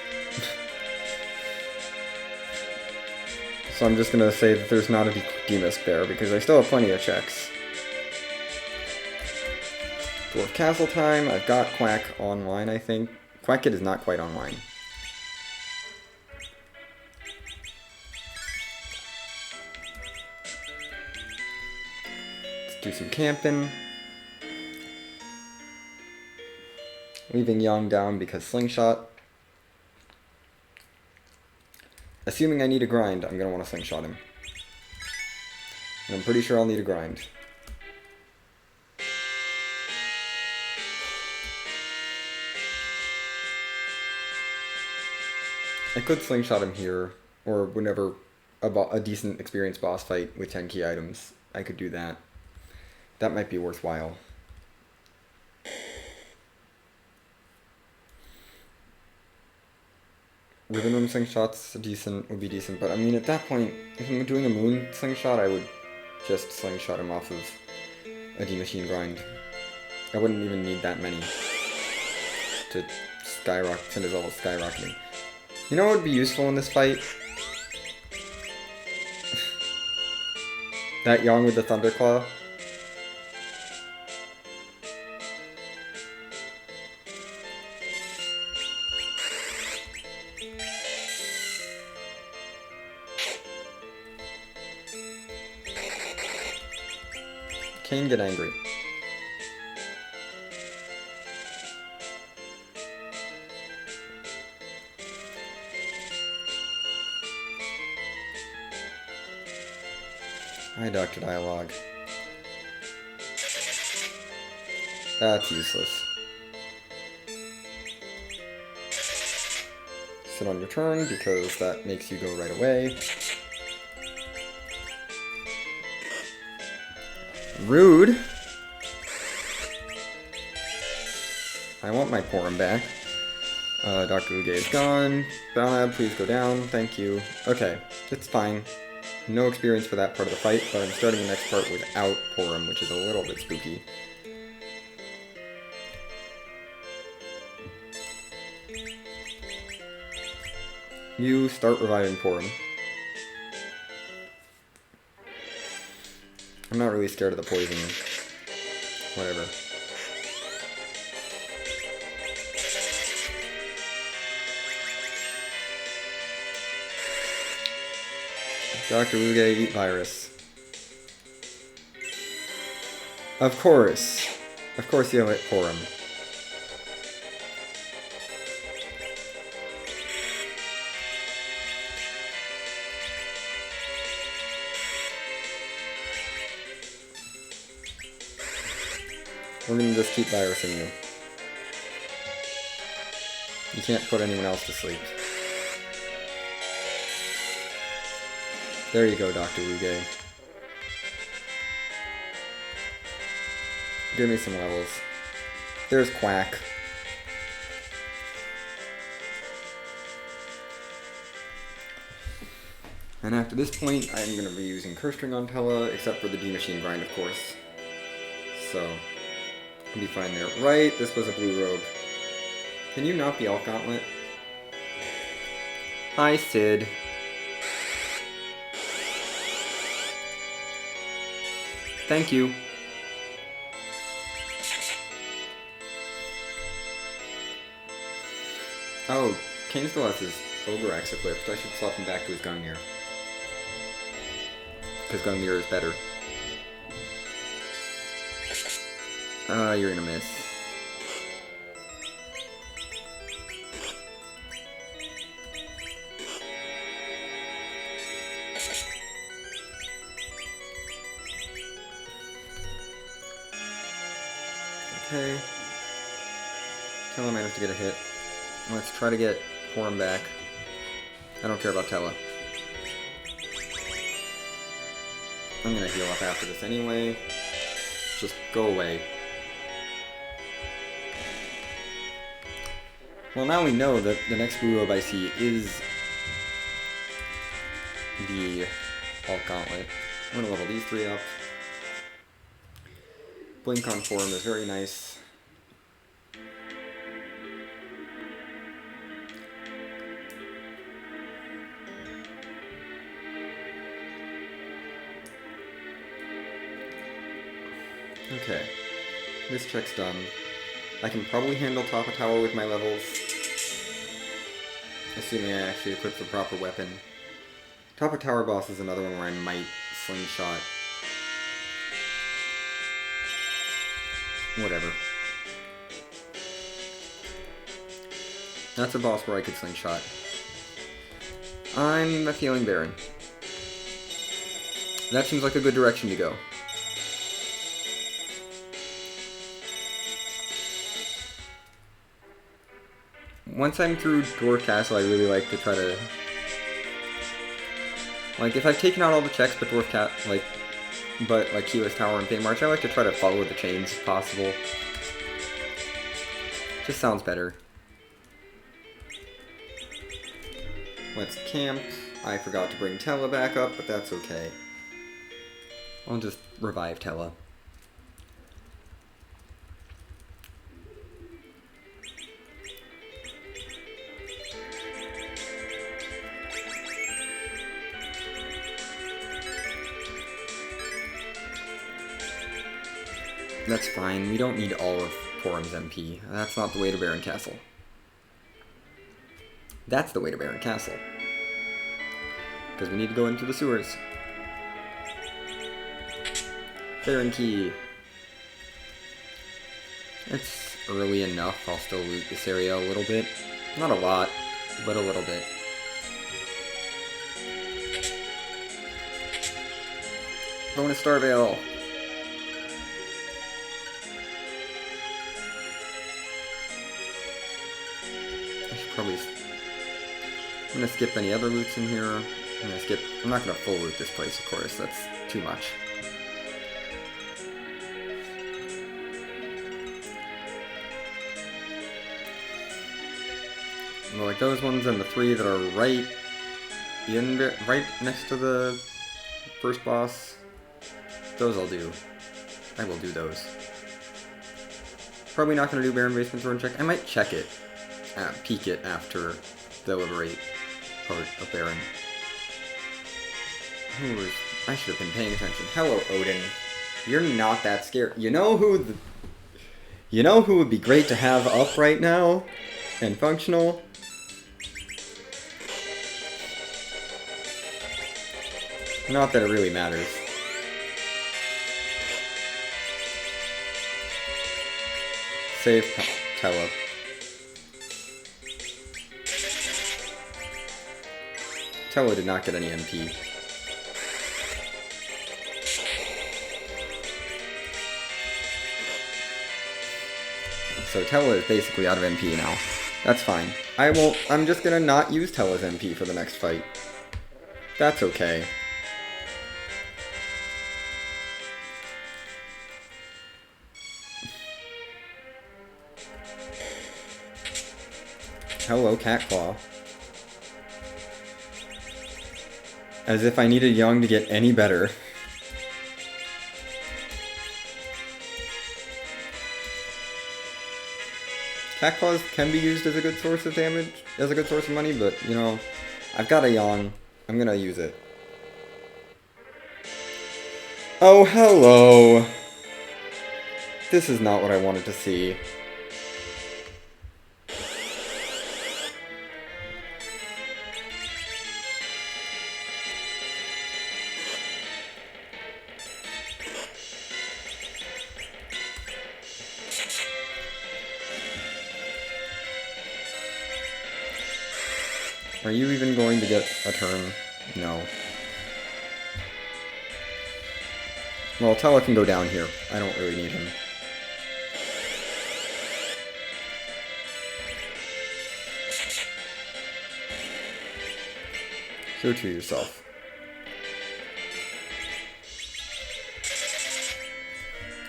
[SPEAKER 1] So I'm just gonna say that there's not a Demist there because I still have plenty of checks. Dwarf Castle time. I've got Quack online, I think. Quack Kid is not quite online. Let's do some camping. Leaving Yang down because Slingshot. Assuming I need a grind, I'm going to want to Slingshot him. And I'm pretty sure I'll need a grind. I could Slingshot him here, or whenever a decent experienced boss fight with 10 key items, I could do that. That might be worthwhile. Ribbon Room Slingshots would be decent, but I mean at that point, if I'm doing a Moon Slingshot, I would just Slingshot him off of a D-Machine grind. I wouldn't even need that many to send his level skyrocketing. You know what would be useful in this fight? That Yang with the Thunderclaw. Can get angry. Hi, Dr. Dialogue. That's useless. Sit on your turn because that makes you go right away. Rude. I want my Porum back. Dr. Luge is gone. Balab, please go down. Thank you. Okay, it's fine. No experience for that part of the fight, but I'm starting the next part without Porum, which is a little bit spooky. You start reviving Porum. I'm not really scared of the poison. Whatever. Dr. Luge, eat virus. Of course. Of course you have it for him. We're gonna just keep virusing you. You can't put anyone else to sleep. There you go, Dr. Luge. Give me some levels. There's Quack. And after this point, I'm going to be using Curse String on Pella, except for the D-Machine grind, of course. So, I'll be fine there. Right, this was a blue robe. Can you not be Elk Gauntlet? Hi, Sid. Thank you. Oh, Kane still has his Ogre Axe equipped. I should swap him back to his Gungnir. Because Gungnir is better. You're gonna miss. Okay. Tella managed to get a hit. Let's try to get Quorum back. I don't care about Tella. I'm gonna heal up after this anyway. Just go away. Well, now we know that the next Blue Orb I see is the Hulk Gauntlet. I'm gonna level these 3 up. Blink on Quorum is very nice. Okay, this check's done. I can probably handle top of tower with my levels, assuming I actually equip the proper weapon. Top of tower boss is another one where I might slingshot. Whatever. That's a boss where I could slingshot. I'm feeling Baron. That seems like a good direction to go. Once I'm through Dwarf Castle, I really like to try to... Like, if I've taken out all the checks but like Keyless Tower and Fame March, I like to try to follow the chains if possible. Just sounds better. Let's camp. I forgot to bring Tella back up, but that's okay. I'll just revive Tella. That's fine, we don't need all of Quorum's MP. That's not the way to Baron Castle. That's the way to Baron Castle. Because we need to go into the sewers. Baron Key. It's early enough, I'll still loot this area a little bit. Not a lot, but a little bit. Bonus Star Veil. Probably. I'm gonna skip any other loots in here. I'm not gonna full loot this place, of course. That's too much. Well, like those ones and the 3 that are right next to the first boss. Those I'll do. I will do those. Probably not gonna do Baron Basement Thorn check. I might check it. Peek it after the Liberate part of Baron. I should have been paying attention. Hello, Odin. You're not that scared. You know who would be great to have up right now and functional? Not that it really matters. Save Tella. Tella did not get any MP. So Tella is basically out of MP now. That's fine. I'm just gonna not use Tella's MP for the next fight. That's okay. Hello, Catclaw. As if I needed Young to get any better. Catclaws can be used as a good source of damage, as a good source of money, but, you know, I've got a Young. I'm gonna use it. Oh, hello! This is not what I wanted to see. Are you even going to get a turn? No. Well, Tella can go down here. I don't really need him. Cure to yourself.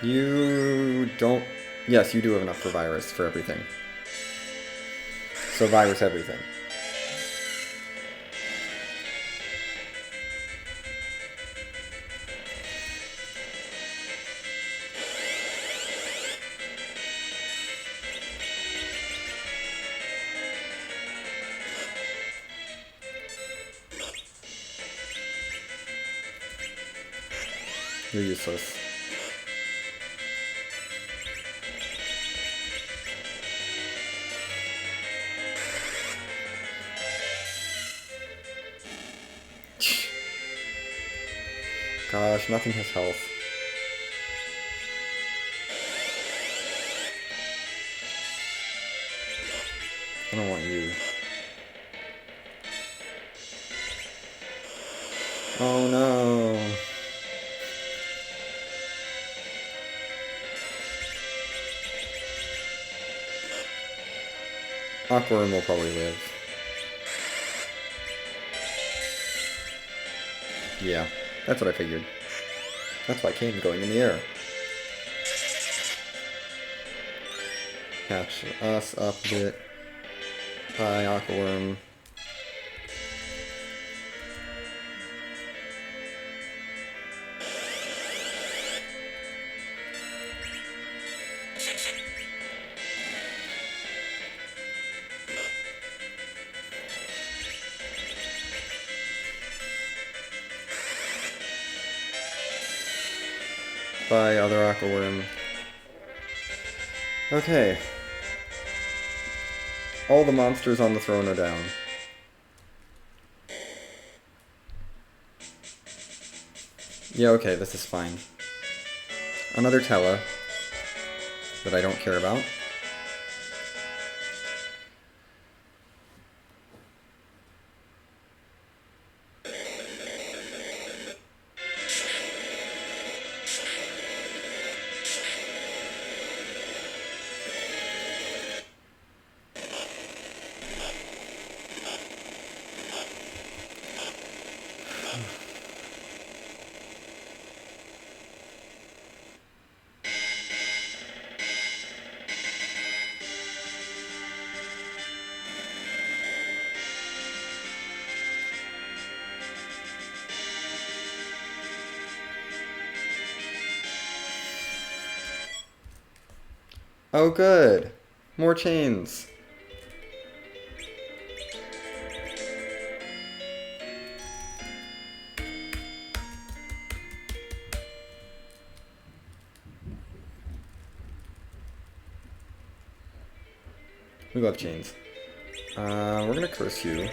[SPEAKER 1] You don't... Yes, you do have enough for virus for everything. So virus everything. You're useless. Gosh, nothing has health. I don't want you. Oh no. Aquarum will probably live. Yeah, that's what I figured. That's why Kane's going in the air. Catch us up a bit. Bye, Aquaworm. Bye, other Aquaworm. Okay. All the monsters on the throne are down. Yeah, okay, this is fine. Another Tella that I don't care about. Oh good! More chains! We love chains. We're gonna curse you.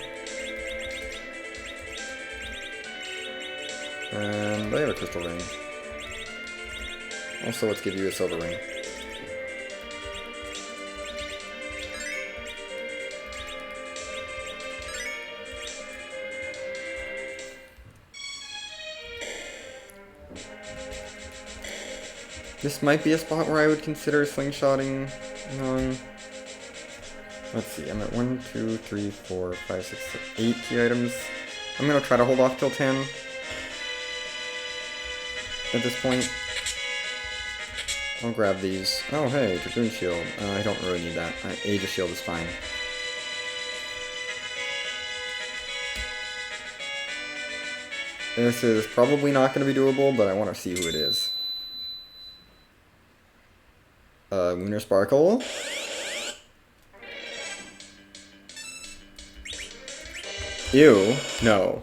[SPEAKER 1] And I have a crystal ring. Also, let's give you a silver ring. This might be a spot where I would consider slingshotting on... Let's see, I'm at 1, 2, 3, 4, 5, 6, 7, 8 key items. I'm gonna try to hold off till 10. At this point. I'll grab these. Oh hey, Dragoon Shield. I don't really need that. Aegis Shield is fine. This is probably not going to be doable, but I want to see who it is. Lunar Sparkle. Ew. No.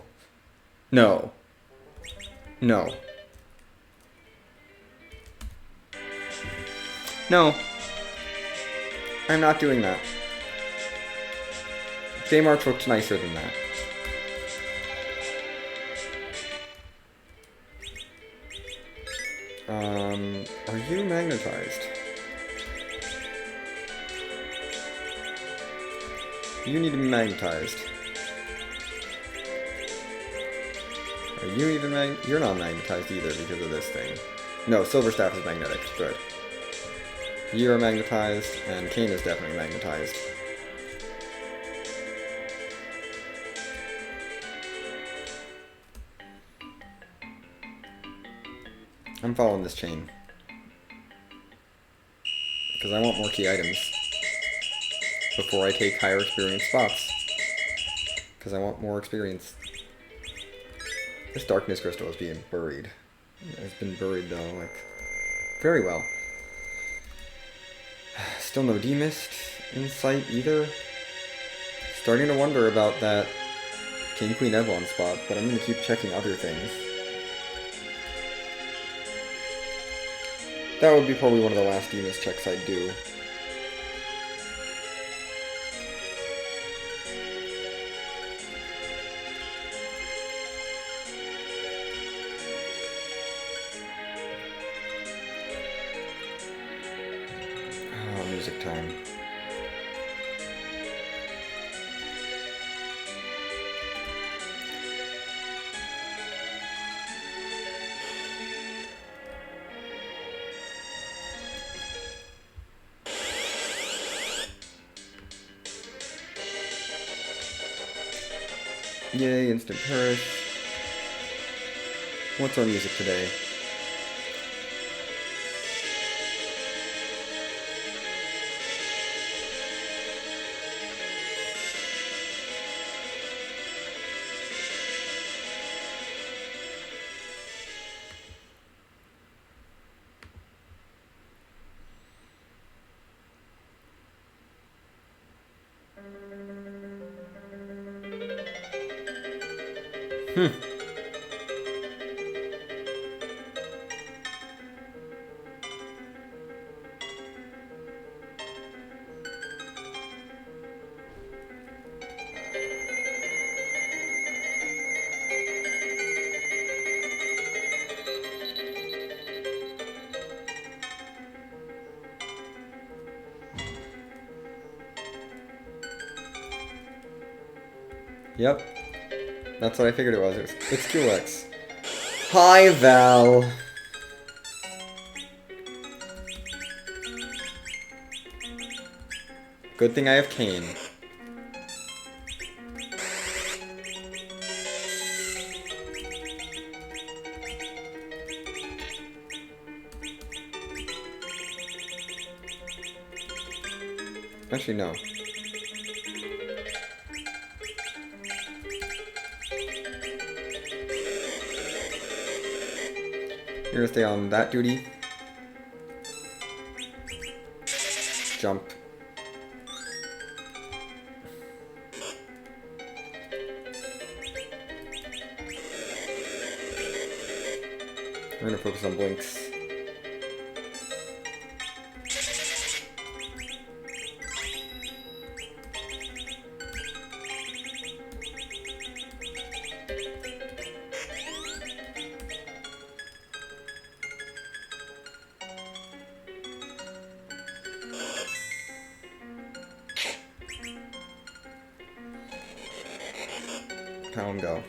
[SPEAKER 1] No. No. No. I'm not doing that. J-March looks nicer than that. Are you magnetized? You need to be magnetized. Are you even You're not magnetized either because of this thing. No, Silver Staff is magnetic. Good. You are magnetized, and Kane is definitely magnetized. I'm following this chain. Because I want more key items before I take higher experience spots. Because I want more experience. This darkness crystal is being buried. It's been buried though, like, very well. Still no D-Mist in sight either. Starting to wonder about that King Queen Evelyn spot, but I'm gonna keep checking other things. That would be probably one of the last D-Mist checks I'd do. Oh, music time. Yay, instant perish. What's our music today? Yep. That's what I figured it was. It's QX. Hi, Val. Good thing I have Kane. Actually, no. You're gonna stay on that duty. Jump. We're gonna focus on blinks. How him go.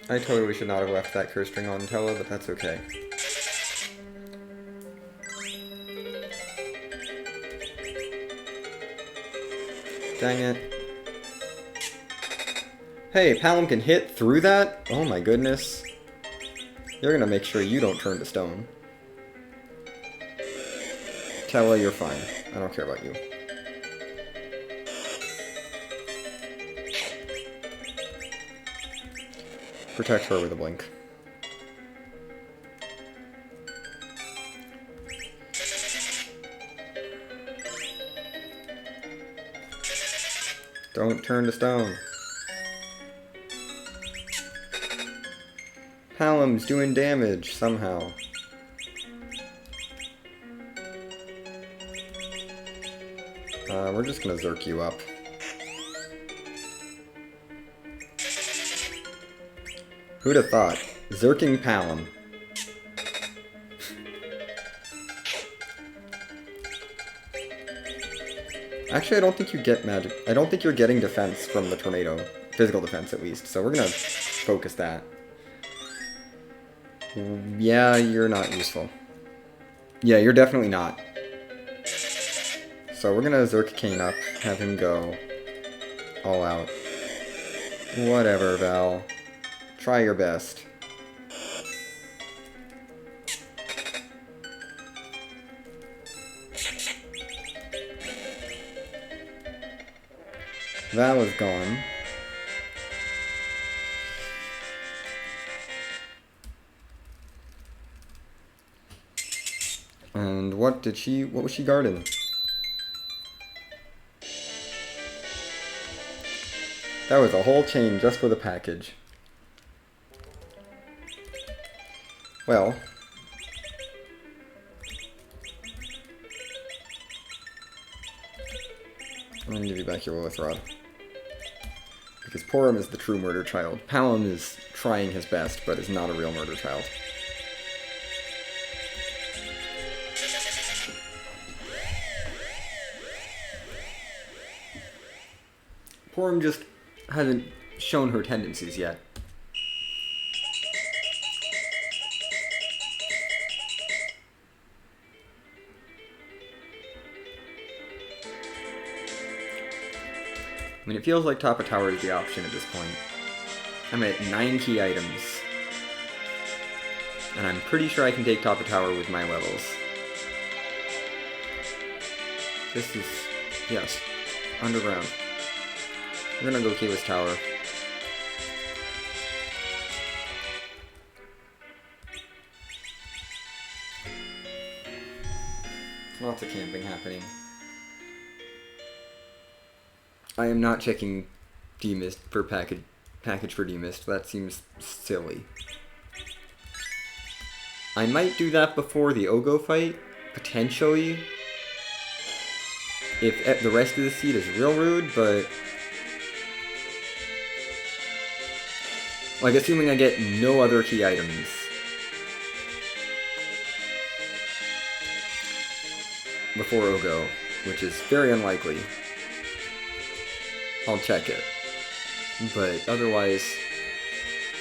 [SPEAKER 1] I totally should not have left that curse string on Tella, but that's okay. Dang it. Hey, Palom can hit through that? Oh my goodness. You're gonna make sure you don't turn to stone. Tella, you're fine. I don't care about you. Protect her with a blink. Don't turn to stone. Palom's doing damage somehow. We're just gonna Zerk you up. Who'd have thought? Zerking Palom. Actually, I don't think you get magic. I don't think you're getting defense from the tornado. Physical defense, at least. So we're gonna focus that. Yeah, you're not useful. Yeah, you're definitely not. So we're gonna Zerk Kane up, have him go all out. Whatever, Val. Try your best. That was gone. And what was she guarding? That was a whole chain just for the package. Well. I'm gonna give you back your Lilith Rod. Because Porum is the true murder child. Palom is trying his best, but is not a real murder child. Porum just hasn't shown her tendencies yet. I mean, it feels like top of tower is the option at this point. I'm at 9 key items. And I'm pretty sure I can take top of tower with my levels. This is, yes, underground. We're gonna go keyless tower. Lots of camping happening. I am not checking demist for package for demist. That seems silly. I might do that before the Ogo fight, potentially. If the rest of the seed is real rude, but like assuming I get no other key items. Before Ogo, which is very unlikely. I'll check it. But otherwise,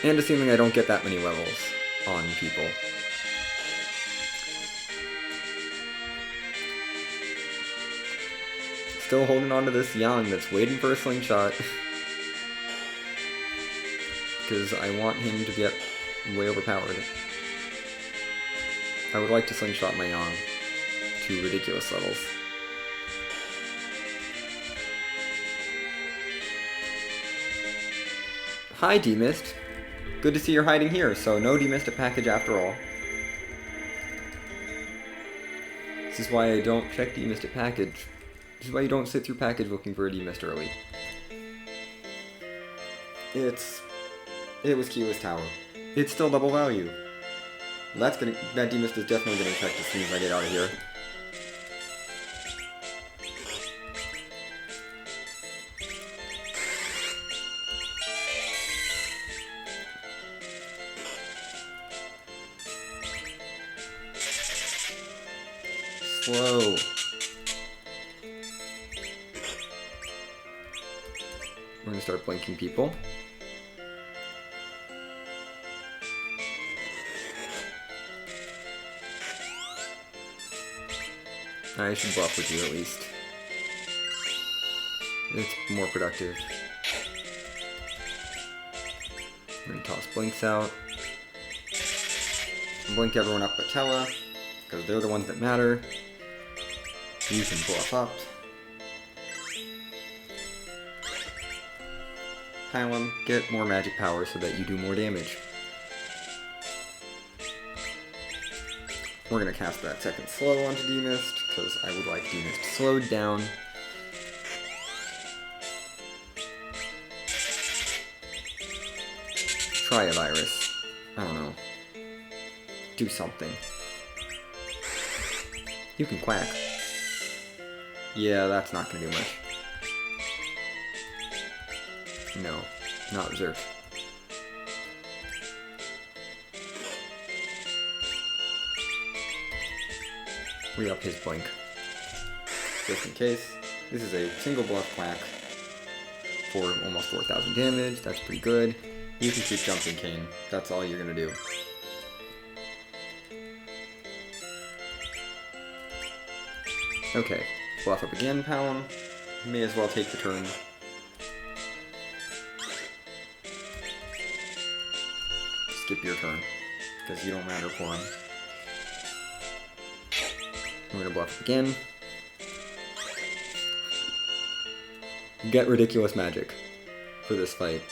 [SPEAKER 1] and assuming I don't get that many levels on people. Still holding on to this Yang that's waiting for a slingshot. Because I want him to get way overpowered. I would like to slingshot my Yang to ridiculous levels. Hi, Demist. Good to see you're hiding here, so no Demist a package after all. This is why I don't check Demist at package. This is why you don't sit through package looking for a Demist early. It was keyless tower. It's still double value. That Demist is definitely getting checked as soon as I get out of here. Slow. We're gonna start blinking people. I should buff with you at least. It's more productive. I'm gonna toss blinks out. Blink everyone up but Tella, because they're the ones that matter. You can bluff up. Palom, get more magic power so that you do more damage. We're gonna cast that second slow onto Demist, because I would like Demist slowed down. Try a virus. I don't know. Do something. You can quack. Yeah, that's not gonna do much. No, not reserved. Re-up his blink. Just in case. This is a single bluff quack for almost 4,000 damage. That's pretty good. You can keep jumping Kane. That's all you're gonna do. Okay. Bluff up again, Palom. May as well take the turn. Skip your turn, because you don't matter for him. We're gonna bluff up again. Get ridiculous magic for this fight.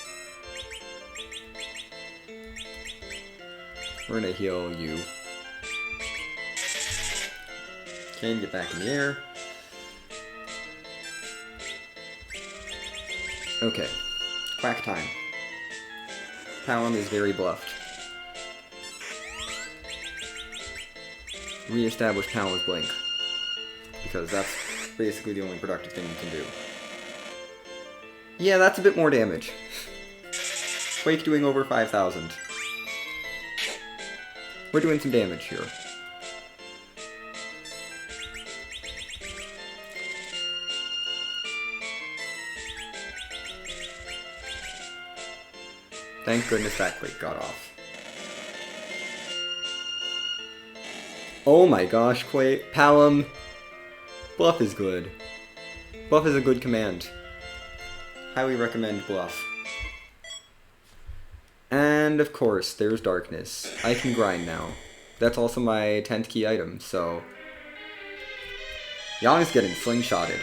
[SPEAKER 1] We're gonna heal you. Okay, get back in the air. Okay, quack time. Palom is very bluffed. Re-establish Palom's blink, because that's basically the only productive thing you can do. Yeah, that's a bit more damage. Quake doing over 5,000. We're doing some damage here. Thank goodness that Quake got off. Oh my gosh, Quake. Palom. Bluff is good. Bluff is a good command. Highly recommend Bluff. And of course, there's Darkness. I can grind now. That's also my 10th key item, so... Yang is getting slingshotted.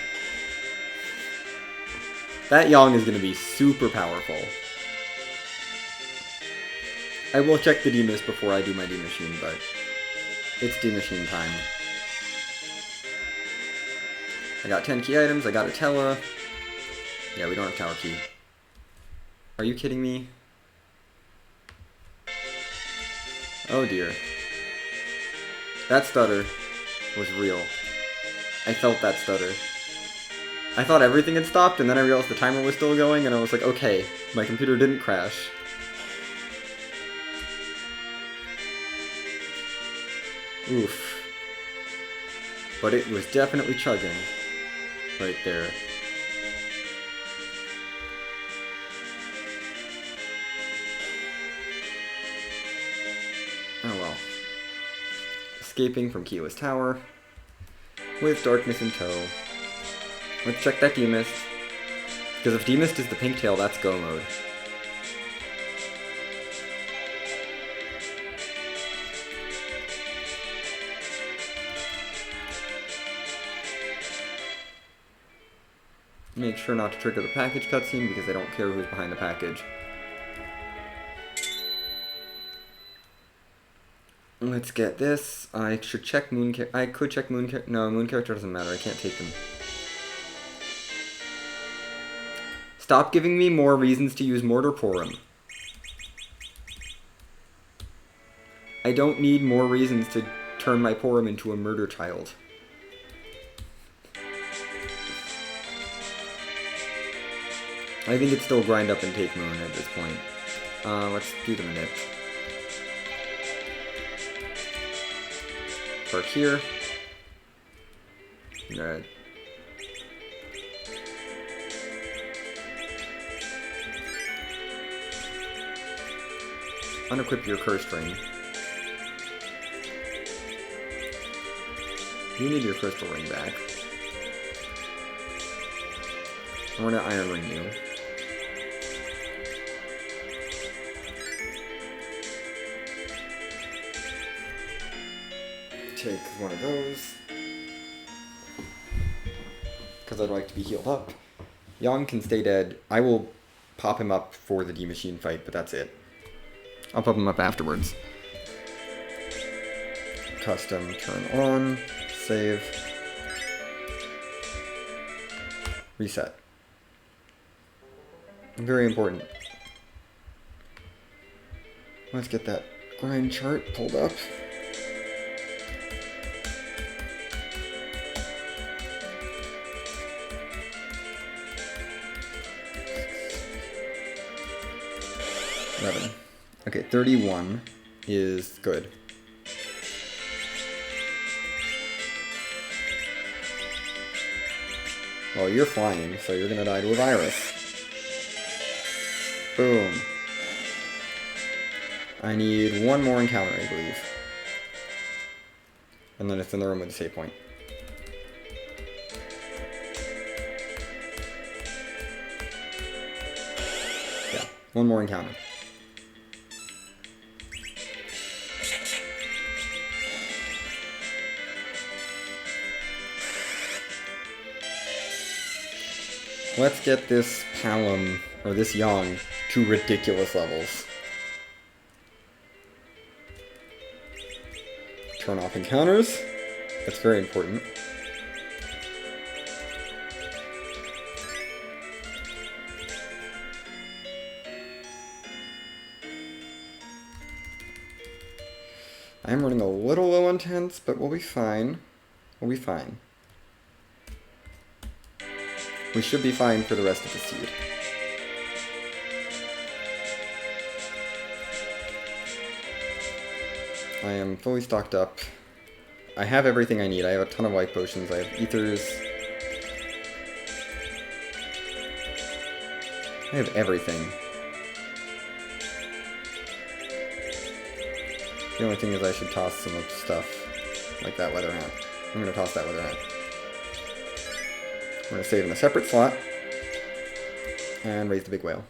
[SPEAKER 1] That Yang is going to be super powerful. I will check the D-Mist before I do my D-Machine, but... It's D-Machine time. I got 10 key items, I got a Tella. Yeah, we don't have Tower Key. Are you kidding me? Oh dear. That stutter was real. I felt that stutter. I thought everything had stopped, and then I realized the timer was still going, and I was like, okay, my computer didn't crash. Oof. But it was definitely chugging. Right there. Oh well. Escaping from Keyless Tower. With Darkness in tow. Let's check that D-Mist. Because if D-Mist is the pink tail, that's go mode. Make sure not to trigger the package cutscene because I don't care who's behind the package. Let's get this. I should check Moon Character. I could check Moon Character. No, Moon Character doesn't matter. I can't take them. Stop giving me more reasons to use Mortar Porum. I don't need more reasons to turn my Porum into a murder child. I think it's still grind up and take Moon at this point. Let's do the Manip. Park here. Red. Unequip your Cursed Ring. You need your Crystal Ring back. We're gonna Iron Ring you. Take one of those. Because I'd like to be healed up. Yang can stay dead. I will pop him up for the D-Machine fight, but that's it. I'll pop him up afterwards. Custom, turn on, save, reset. Very important. Let's get that grind chart pulled up. Okay, 31 is good. Well, you're flying, so you're gonna die to a virus. Boom. I need one more encounter, I believe. And then it's in the room with the save point. One more encounter. Let's get this Palom, or this Yang, to ridiculous levels. Turn off encounters. That's very important. I am running a little low on tense, but we'll be fine. We'll be fine. We should be fine for the rest of the seed. I am fully stocked up. I have everything I need. I have a ton of life potions. I have ethers. I have everything. The only thing is I should toss some of the stuff, like that leather hat. I'm going to toss that leather hat. I'm going to save in a separate slot, and raise the big whale.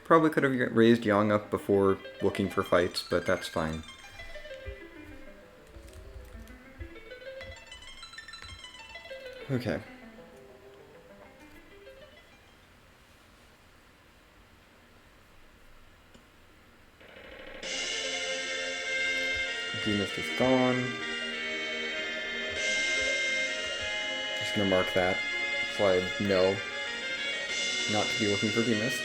[SPEAKER 1] Probably could have raised Yang up before looking for fights, but that's fine. Okay. Demist is gone. Just gonna mark that so I know not to be looking for Demist.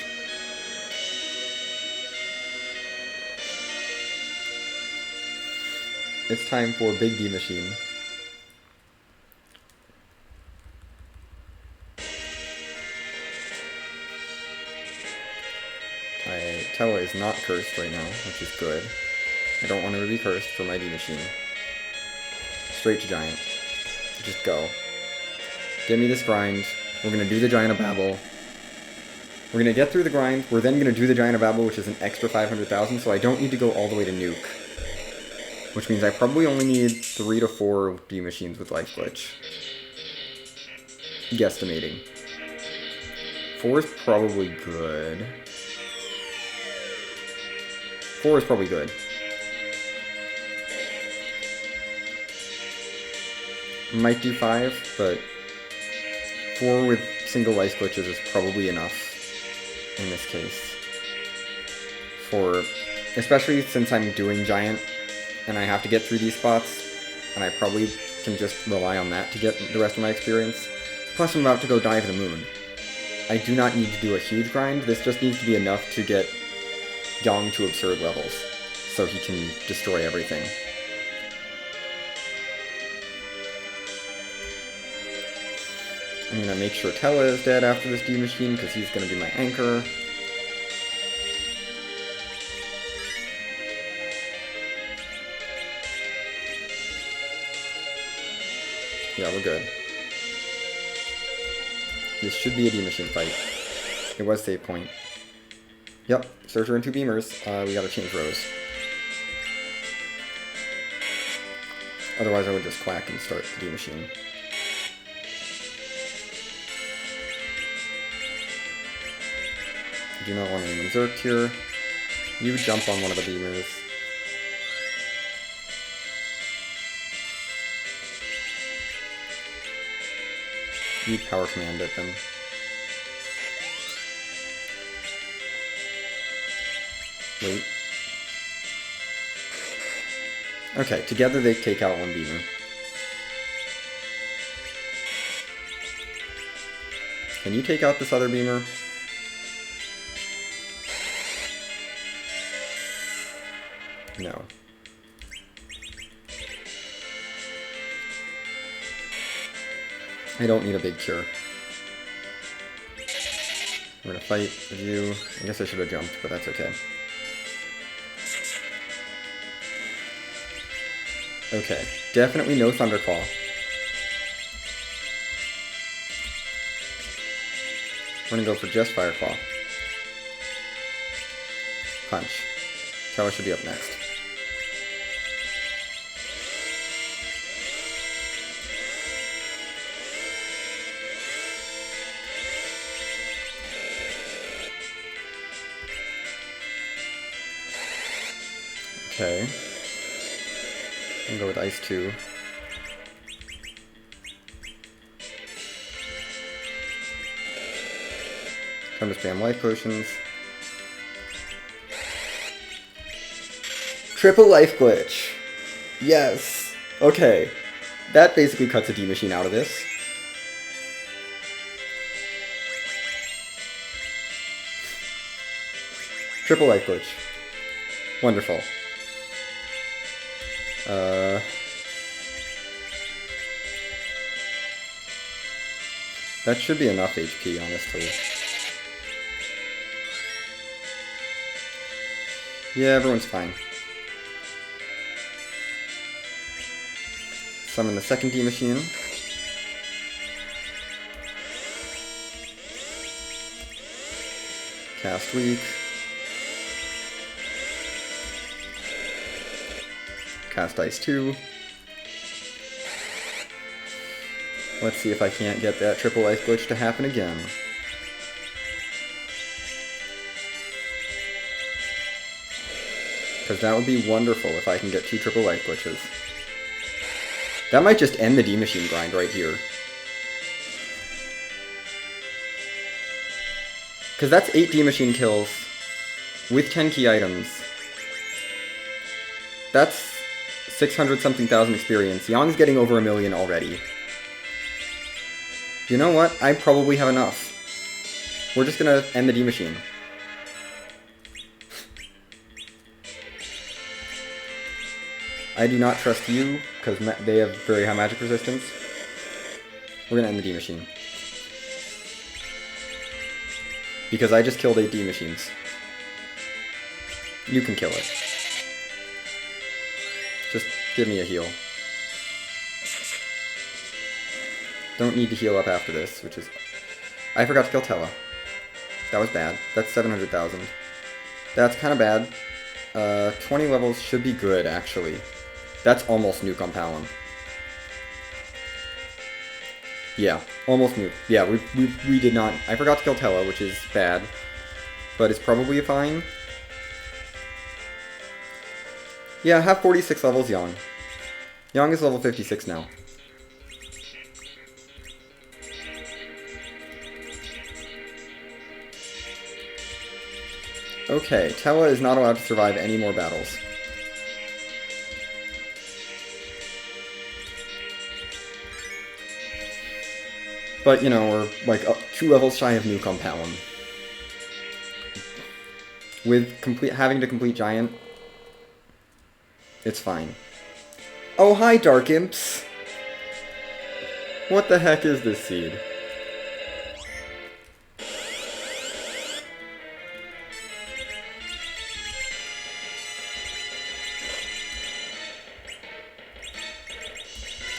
[SPEAKER 1] It's time for Big D Machine. Tella is not cursed right now, which is good. I don't want her to be cursed for my D Machine. Straight to Giant. Just go. Give me this grind. We're gonna do the Giant of Babel. We're gonna get through the grind. We're then gonna do the Giant of Babel, which is an extra 500,000, so I don't need to go all the way to Nuke. Which means I probably only need 3 to 4 D Machines with Life Glitch. Guesstimating. 4 is probably good. 4 is probably good. Might do 5, but 4 with single life glitches is probably enough in this case. Especially since I'm doing Giant and I have to get through these spots, and I probably can just rely on that to get the rest of my experience. Plus I'm about to go dive the moon. I do not need to do a huge grind, this just needs to be enough to get Yang to absurd levels, so he can destroy everything. I'm gonna make sure Tella is dead after this D Machine, because he's gonna be my anchor. Yeah, we're good. This should be a D Machine fight. It was save point. Yep, Searcher and 2 Beamers. We gotta change rows. Otherwise I would just quack and start the D Machine. I do not want anyone Zerked here. You jump on one of the Beamers. You power command at them. Wait. Okay, together they take out one Beamer. Can you take out this other Beamer? No. I don't need a big cure. We're gonna fight with you. I guess I should have jumped, but that's okay. Okay, definitely no Thunderclaw. We're gonna go for just Fireclaw. Punch. Tower should be up next. Okay. I'll go with Ice 2. Time to spam life potions. Triple life glitch. Yes. Okay. That basically cuts a D machine out of this. Triple life glitch. Wonderful. That should be enough HP, honestly. Yeah, everyone's fine. Summon the second D machine. Cast weak. Cast Ice 2. Let's see if I can't get that triple life glitch to happen again. Because that would be wonderful if I can get 2 triple life glitches. That might just end the D machine grind right here. Because that's 8 D machine kills with 10 key items. That's 600 something thousand experience. Yang's getting over 1 million already. You know what? I probably have enough. We're just gonna end the D machine. I do not trust you, because they have very high magic resistance. We're gonna end the D machine. Because I just killed 8 D machines. You can kill it. Just give me a heal. Don't need to heal up after this, which is... I forgot to kill Tella. That was bad. That's 700,000. That's kind of bad. 20 levels should be good, actually. That's almost nuke on Palom. Yeah, almost nuke. Yeah, we did not... I forgot to kill Tella, which is bad. But it's probably fine. Yeah, have 46 levels Yang. Yang is level 56 now. Okay, Tella is not allowed to survive any more battles. But, you know, we're like 2 levels shy of nuke on Palom. With having to complete Giant, it's fine. Oh, hi, Dark Imps! What the heck is this seed?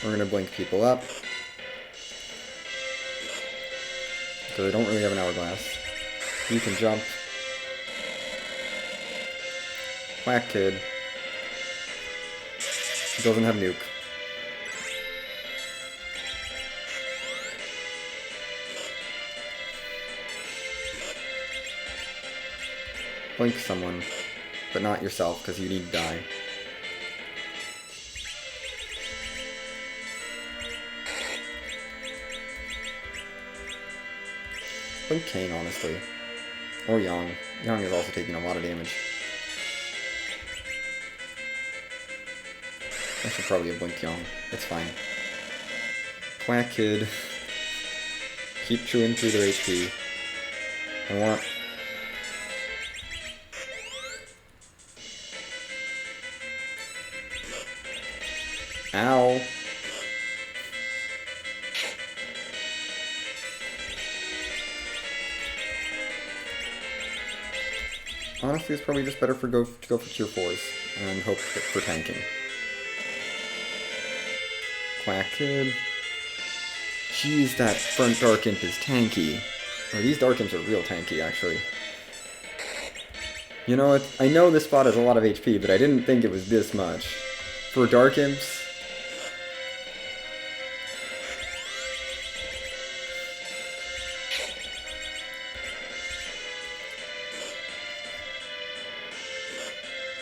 [SPEAKER 1] We're gonna blink people up. Because I don't really have an hourglass. You can jump. Whack kid. He doesn't have nuke. Blink someone. But not yourself, because you need to die. Blink Kane, honestly. Or Yang. Yang is also taking a lot of damage. I should probably have blinked Yang. It's fine. Quack Kid. Keep chewing through their HP. I want... Ow. Honestly, it's probably just better to go for tier 4s and hope for tanking. Quack Kid. Jeez, that front Dark Imp is tanky. Or these Dark Imps are real tanky, actually. You know, I know this spot has a lot of HP, but I didn't think it was this much. For Dark Imps...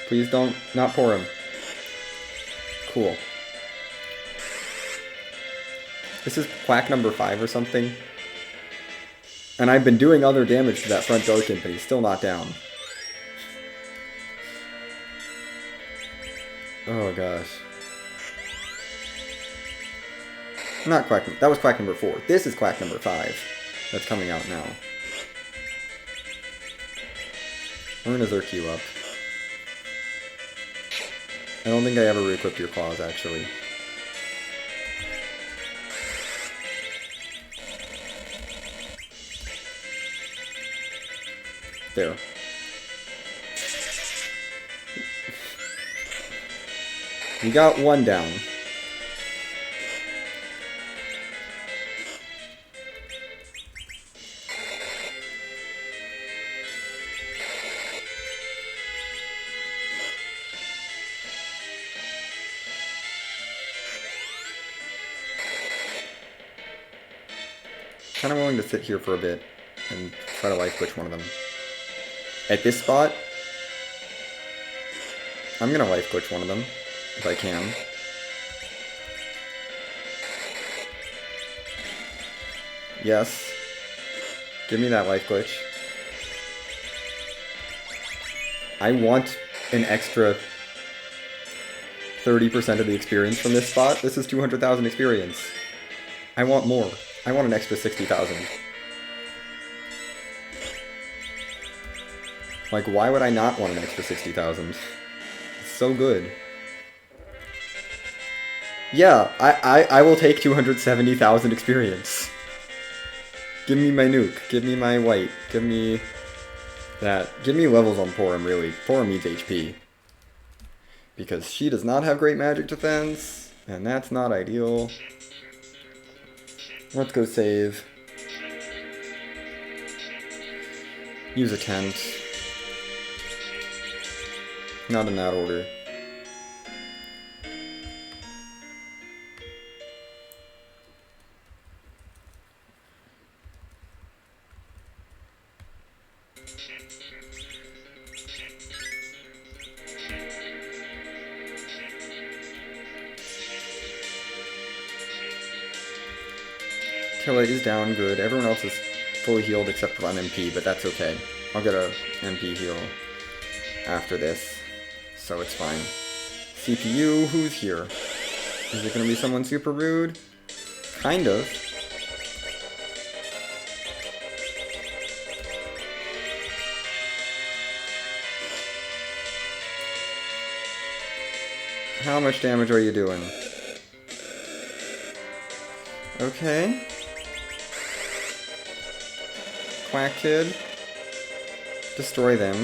[SPEAKER 1] Please don't not pour him. Cool. This is quack number 5 or something. And I've been doing other damage to that front Darkin, but he's still not down. Oh gosh. Not quack. That was quack number 4. This is quack number 5. That's coming out now. We're gonna Zerk you up. I don't think I ever re-equipped your claws, actually. There. You got one down. Kind of willing to sit here for a bit and try to life glitch one of them. At this spot, I'm gonna life glitch one of them, if I can. Yes. Give me that life glitch. I want an extra 30% of the experience from this spot. This is 200,000 experience. I want more. I want an extra 60,000. Like, why would I not want an extra 60,000? It's so good. Yeah, I will take 270,000 experience. Give me my nuke. Give me my white. Give me that. Give me levels on Porum, really. Porum needs HP. Because she does not have great magic defense, and that's not ideal. Let's go save. Use a tent. Not in that order. Killa is down, good. Everyone else is fully healed except for on MP, but that's okay. I'll get a MP heal after this, so it's fine. CPU, who's here? Is it gonna be someone super rude? Kind of. How much damage are you doing? Okay. Quack Kid. Destroy them.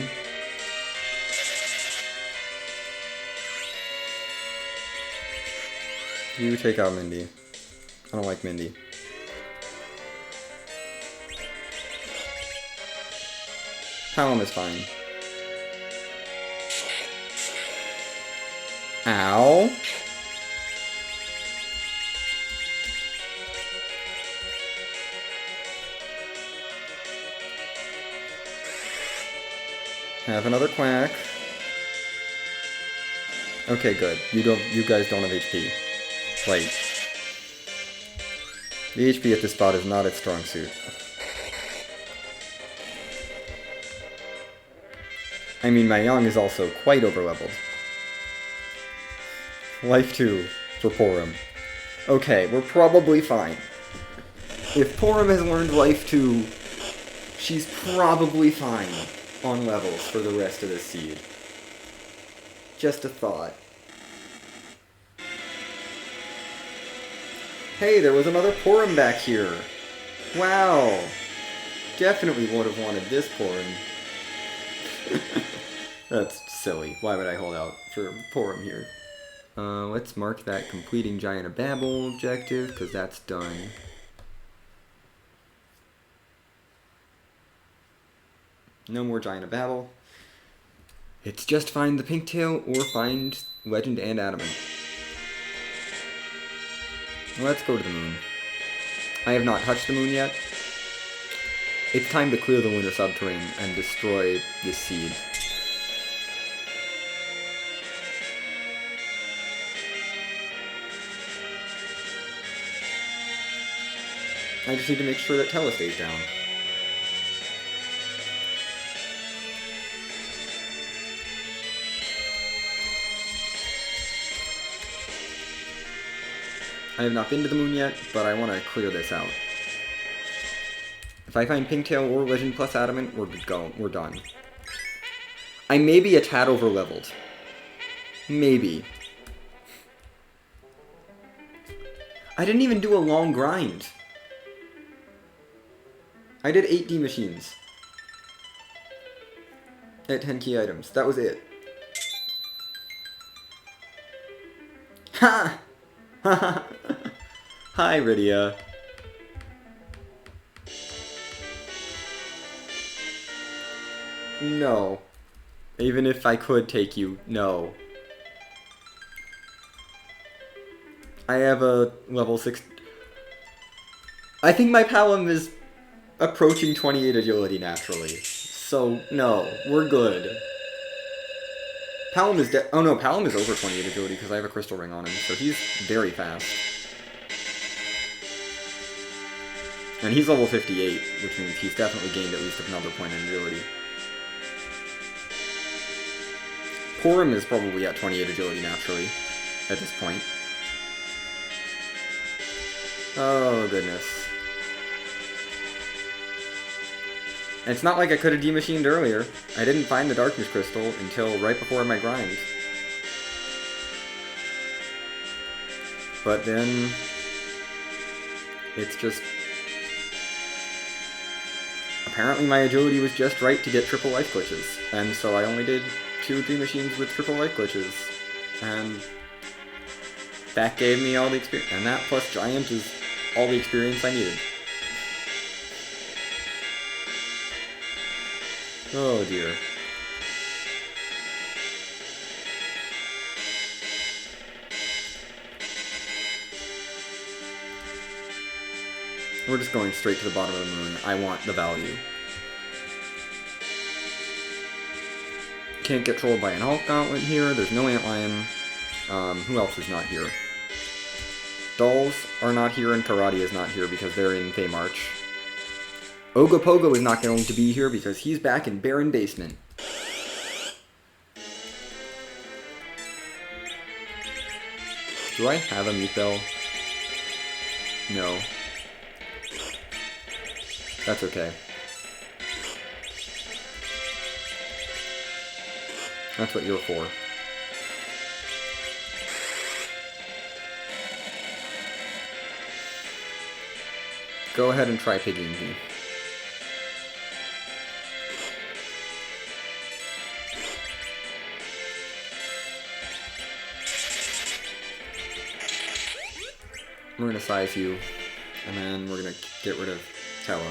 [SPEAKER 1] You take out Mindy. I don't like Mindy. Hallam is fine. Ow. Have another quack. Okay, good. You guys don't have HP. Like, the HP at this spot is not its strong suit. I mean, my Yang is also quite overleveled. Life 2 for Porum. Okay, we're probably fine. If Porum has learned Life 2, she's probably fine on levels for the rest of the seed. Just a thought. Hey, there was another Porum back here. Wow. Definitely would have wanted this Porum. That's silly. Why would I hold out for Porum here? Let's mark that completing Giant of Babel objective, because that's done. No more Giant of Babel. It's just find the pink tail or find Legend and Adamant. Let's go to the moon. I have not touched the moon yet. It's time to clear the lunar subterrane and destroy this seed. I just need to make sure that Tella stays down. I have not been to the moon yet, but I want to clear this out. If I find Pinktail or Legend plus Adamant, we're done. I may be a tad over-leveled. Maybe. I didn't even do a long grind. I did 8 D machines. At 10 key items. That was it. Ha! Hi, Rydia. No. Even if I could take you, no. I have a level 6... I think my Palom is approaching 28 agility naturally. So, no. We're good. Palom is oh no, Palom is over 28 agility because I have a crystal ring on him, so he's very fast. And he's level 58, which means he's definitely gained at least another point in agility. Porum is probably at 28 agility naturally at this point. Oh, goodness. And it's not like I could have demachined earlier. I didn't find the Darkness Crystal until right before my grind. But then... it's just... apparently my agility was just right to get triple life glitches. And so I only did 2 demachines with triple life glitches. And... that gave me all the experience. And that plus Giant is all the experience I needed. Oh dear. We're just going straight to the bottom of the moon. I want the value. Can't get trolled by an Hulk Gauntlet here. There's no Antlion. Who else is not here? Dolls are not here, and Karate is not here because they're in Feymarch. Ogopogo is not going to be here because he's back in Barren Basement. Do I have a Meat Bell? No. That's okay. That's what you're for. Go ahead and try pigging me. We're gonna size you, and then we're gonna get rid of Tella.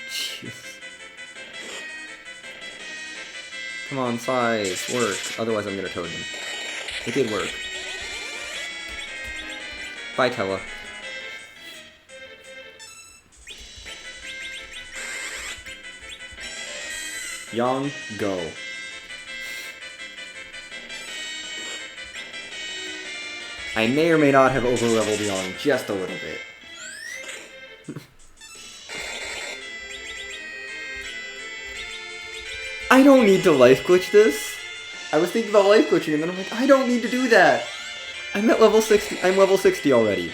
[SPEAKER 1] Jeez. Come on, size, work. Otherwise I'm gonna toad him. It did work. Bye, Tella. Yang, go. I may or may not have over-leveled Yang just a little bit. I don't need to life glitch this. I was thinking about life glitching and then I'm like, I don't need to do that. I'm at level 60. I'm level 60 already.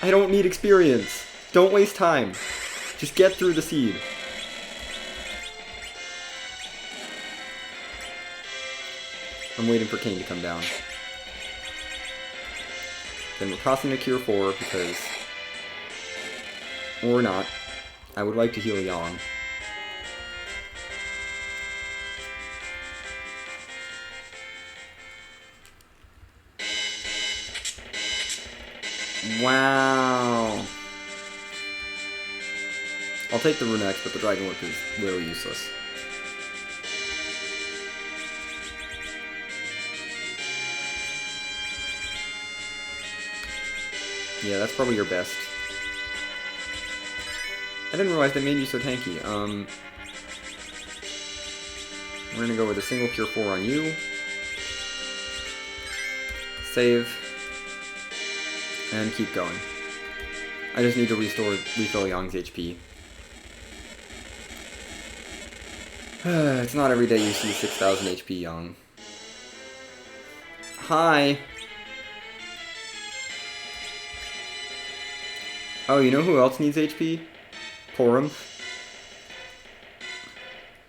[SPEAKER 1] I don't need experience. Don't waste time. Just get through the seed. I'm waiting for Kane to come down. Then we're crossing to Cure 4 because... or not. I would like to heal Yang. Wow. I'll take the Rune X, but the Dragon Whip is literally useless. Yeah, that's probably your best. I didn't realize they made you so tanky. We're gonna go with a single Cure 4 on you. Save. And keep going. I just need to refill Yang's HP. It's not every day you see 6,000 HP Yang. Hi! Oh, you know who else needs HP? Porum.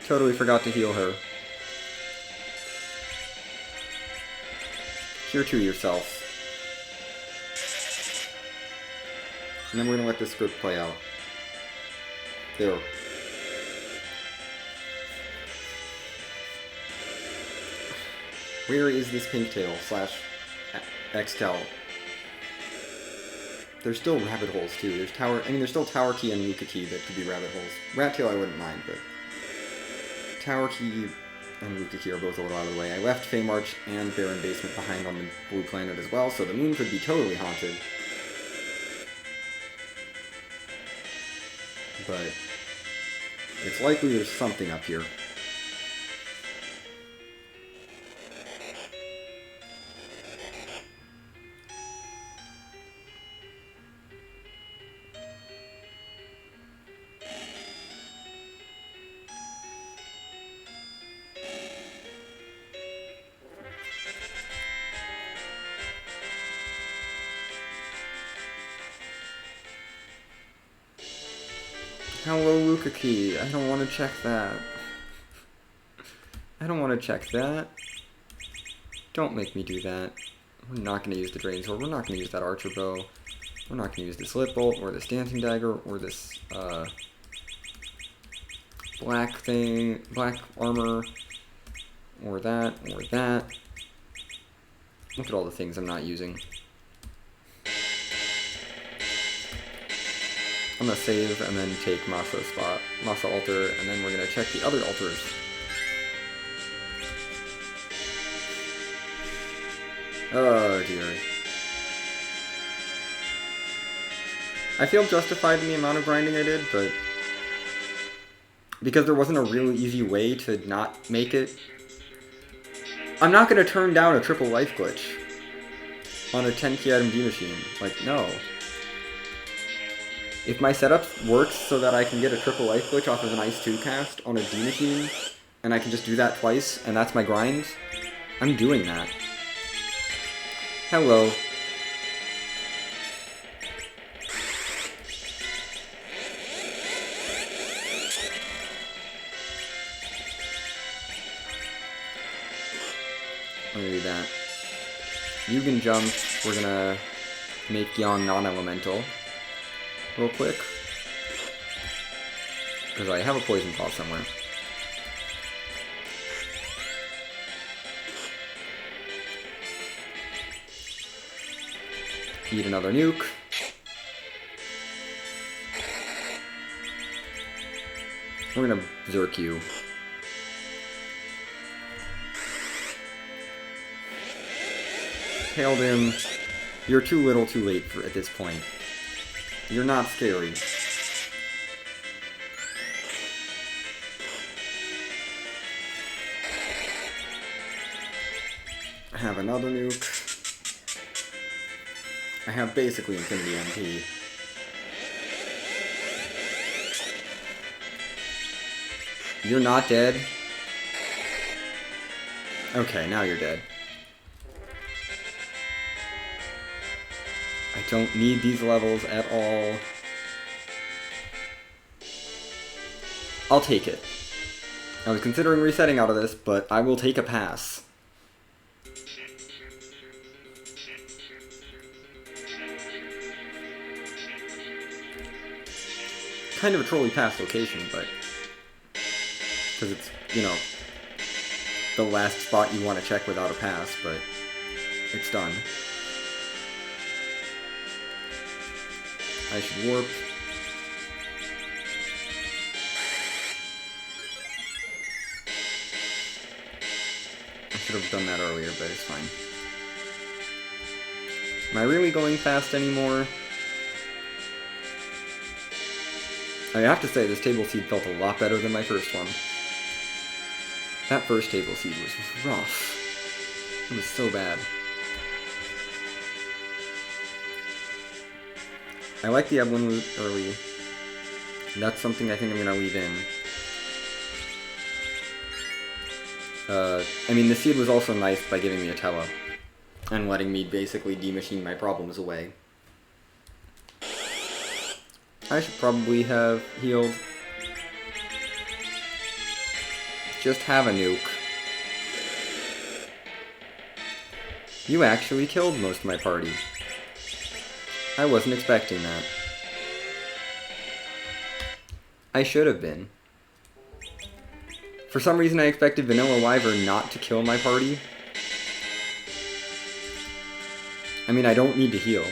[SPEAKER 1] Totally forgot to heal her. Cure 2 yourself. And then we're gonna let this script play out. There. Where is this Pinktail / Xcal? There's still rabbit holes too. There's still Tower Key and Luca Key that could be rabbit holes. Rat Tail I wouldn't mind, but Tower Key and Luca Key are both a little out of the way. I left Feymarch and Barren Basement behind on the Blue Planet as well, so the moon could be totally haunted. But it's likely there's something up here. Hello, Luca Key. I don't want to check that. I don't want to check that. Don't make me do that. We're not going to use the Drain Sword. We're not going to use that Archer Bow. We're not going to use this Lit Bolt, or this Dancing Dagger, or this, black thing, black armor, or that, or that. Look at all the things I'm not using. I'm gonna save and then take Masa's spot, Masa altar, and then we're gonna check the other altars. Oh dear. I feel justified in the amount of grinding I did, but because there wasn't a real easy way to not make it, I'm not gonna turn down a triple life glitch on a 10 key item D machine. Like, no. If my setup works so that I can get a triple life glitch off of an Ice 2 cast on a D machine, and I can just do that twice, and that's my grind, I'm doing that. Hello. I'm gonna do that. You can jump. We're gonna make Yang non-elemental real quick, because I have a poison paw somewhere. Eat another nuke. We're gonna Berserk you. Hailed him. You're too little too late at this point. You're not scary. I have another nuke. I have basically infinity MP. You're not dead? Okay, now you're dead. I don't need these levels at all. I'll take it. I was considering resetting out of this, but I will take a pass. Kind of a trolly pass location, but because it's, you know, the last spot you want to check without a pass, but it's done. I should warp. I should have done that earlier, but it's fine. Am I really going fast anymore? I have to say, this table seed felt a lot better than my first one. That first table seed was rough. It was so bad. I like the Evelyn loot early. That's something I think I'm gonna leave in. I mean, the seed was also nice by giving me a Tella and letting me basically demachine my problems away. I should probably have healed. Just have a nuke. You actually killed most of my party. I wasn't expecting that. I should have been. For some reason I expected Vanilla Wyvern not to kill my party. I mean, I don't need to heal.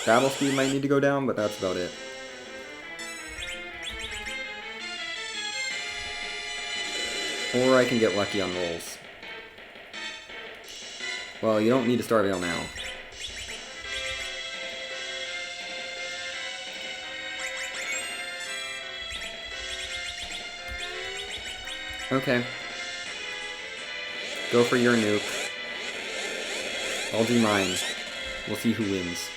[SPEAKER 1] Battle speed might need to go down, but that's about it. Or I can get lucky on rolls. Well, you don't need to Starveil now. Okay. Go for your nuke. I'll do mine. We'll see who wins.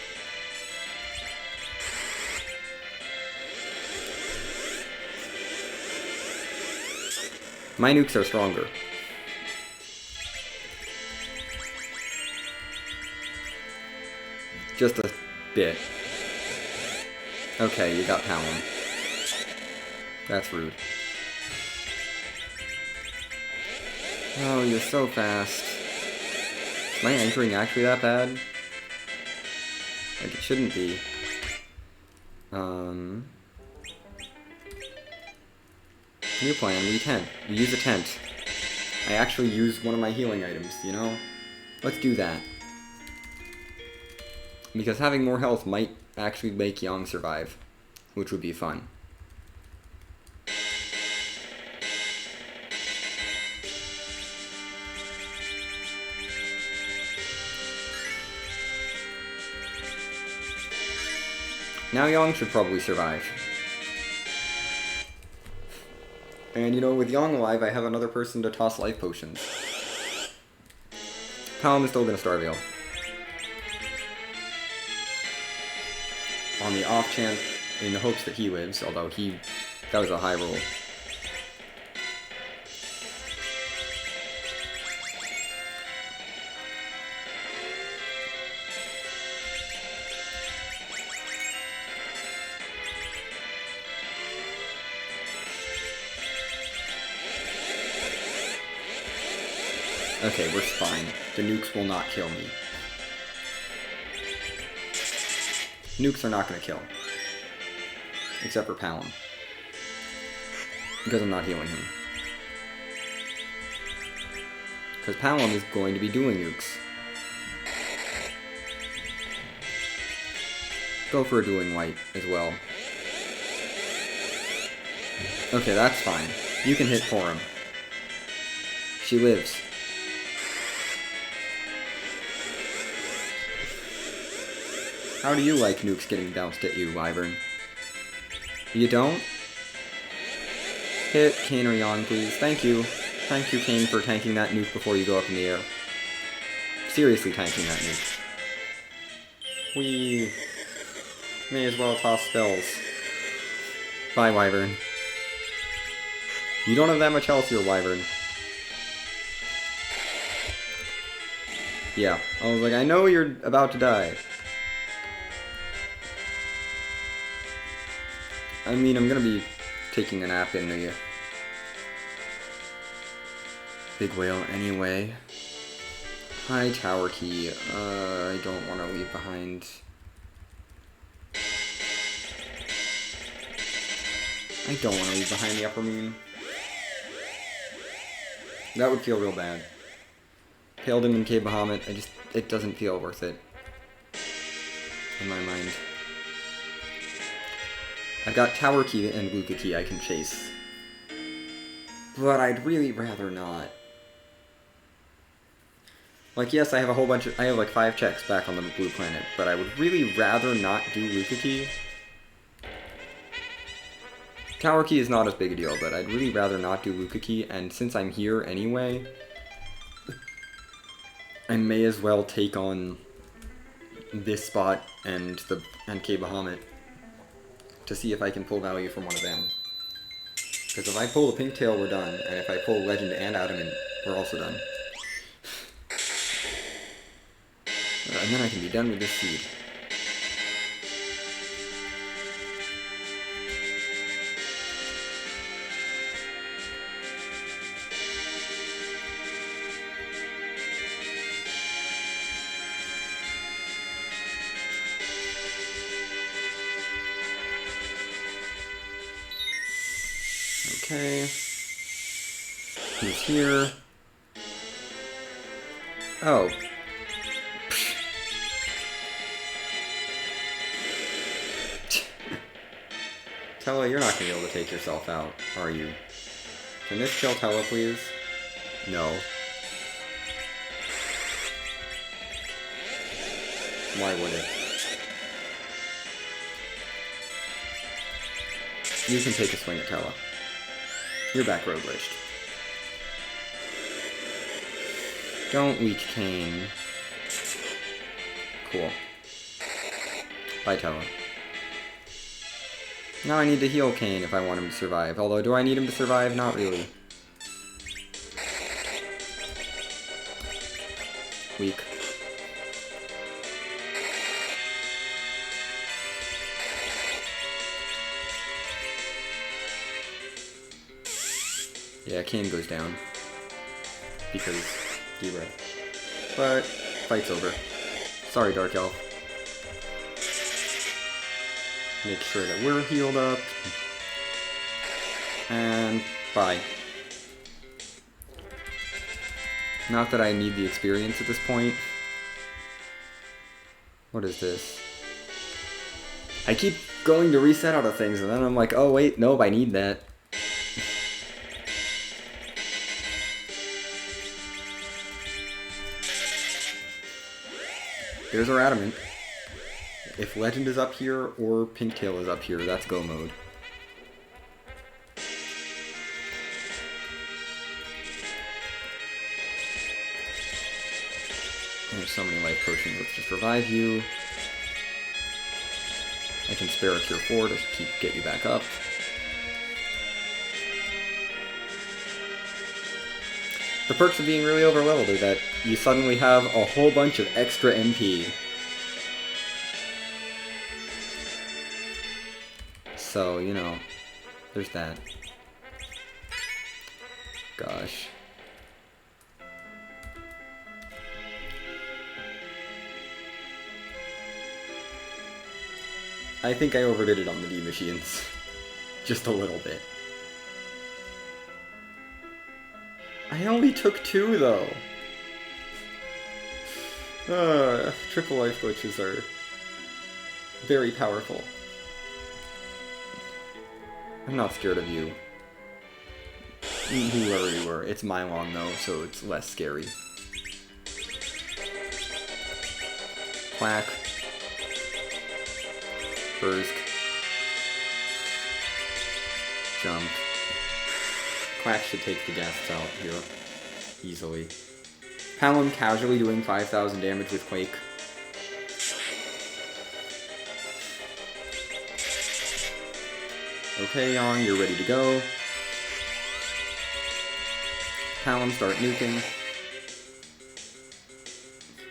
[SPEAKER 1] My nukes are stronger. Just a bit. Okay, you got Talon. That's rude. Oh, you're so fast. Is my anchoring actually that bad? Like, it shouldn't be. New plan, we tent. We use a tent. I actually use one of my healing items, you know? Let's do that. Because having more health might actually make Yang survive, which would be fun. Now Yang should probably survive. And you know, with Yang alive, I have another person to toss life potions. Palom is still gonna Starveil. On the off chance, in the hopes that he lives, although that was a high roll. Okay, we're fine. The nukes will not kill me. Nukes are not going to kill. Except for Palom. Because I'm not healing him. Because Palom is going to be doing nukes. Go for a dueling white as well. Okay, that's fine. You can hit Porum. She lives. How do you like nukes getting bounced at you, Wyvern? You don't? Hit Kane or Yang, please. Thank you. Thank you, Kane, for tanking that nuke before you go up in the air. Seriously tanking that nuke. We may as well toss spells. Bye, Wyvern. You don't have that much health here, Wyvern. Yeah, I was like, I know you're about to die. I mean, I'm gonna be taking a nap in the big whale anyway. Hi, tower key. I don't want to leave behind. I don't want to leave behind the upper moon. That would feel real bad. Paled him in Cave Bahamut, it doesn't feel worth it. In my mind. I've got Tower Key and Luca Key I can chase. But I'd really rather not. Like, yes, I have a whole bunch of... I have like 5 checks back on the blue planet, but I would really rather not do Luca Key. Tower Key is not as big a deal, but I'd really rather not do Luca Key, and since I'm here anyway, I may as well take on this spot and K Bahamut to see if I can pull value from one of them. Because if I pull the Pink Tail, we're done, and if I pull Legend and Adamant, we're also done. And then I can be done with this seed. Okay. He's here. Oh. Tella, you're not going to be able to take yourself out, are you? Can this kill Tella, please? No. Why would it? You can take a swing at Tella. You're back road glitched. Don't weak Kane. Cool. Bye, Tella. Now I need to heal Kane if I want him to survive. Although, do I need him to survive? Not really. Weak. Yeah, Kane goes down. Because D-Red. But, fight's over. Sorry, Dark Elf. Make sure that we're healed up. And bye. Not that I need the experience at this point. What is this? I keep going to reset out of things and then I'm like, oh wait, nope, I need that. There's our Adamant. If Legend is up here or Pink Tail is up here, that's go mode. There's so many life potions, let's just revive you. I can spare a Cure 4 to get you back up. The perks of being really overleveled are that you suddenly have a whole bunch of extra MP. So, you know, there's that. Gosh. I think I overdid it on the D machines. Just a little bit. I only took 2 though. Triple life glitches are very powerful. I'm not scared of you. Whoever you were. It's Mylon though, so it's less scary. Quack. Bursk. Jump. Quack should take the guests out here. Easily. Palom casually doing 5,000 damage with Quake. Okay, Yang, you're ready to go. Palom, start nuking.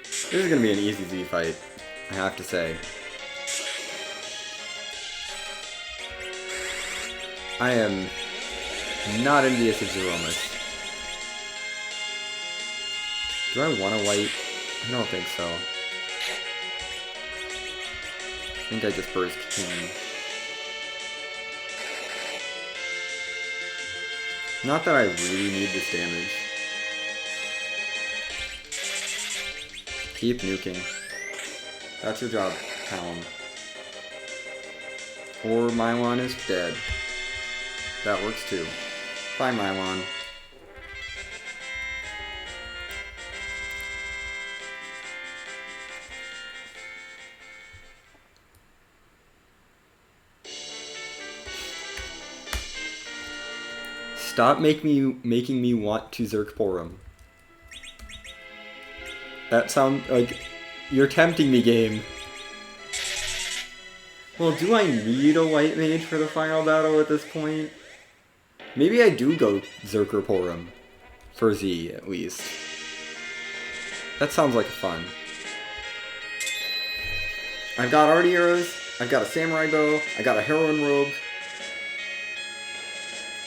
[SPEAKER 1] This is gonna be an easy Z fight, I have to say. I am not envious of Zeromus. Do I want a white? I don't think so. I think I just burst King. Not that I really need this damage. Keep nuking. That's your job, Palom. Or Mylon is dead. That works too. Bye, Mylon. Stop making me want to Zerk Porum. That sounds like... You're tempting me, game. Well, do I need a white mage for the final battle at this point? Maybe I do go Zerker Porum. For Z, at least. That sounds like fun. I've got arty arrows, I've got a samurai bow, I got a heroine robe.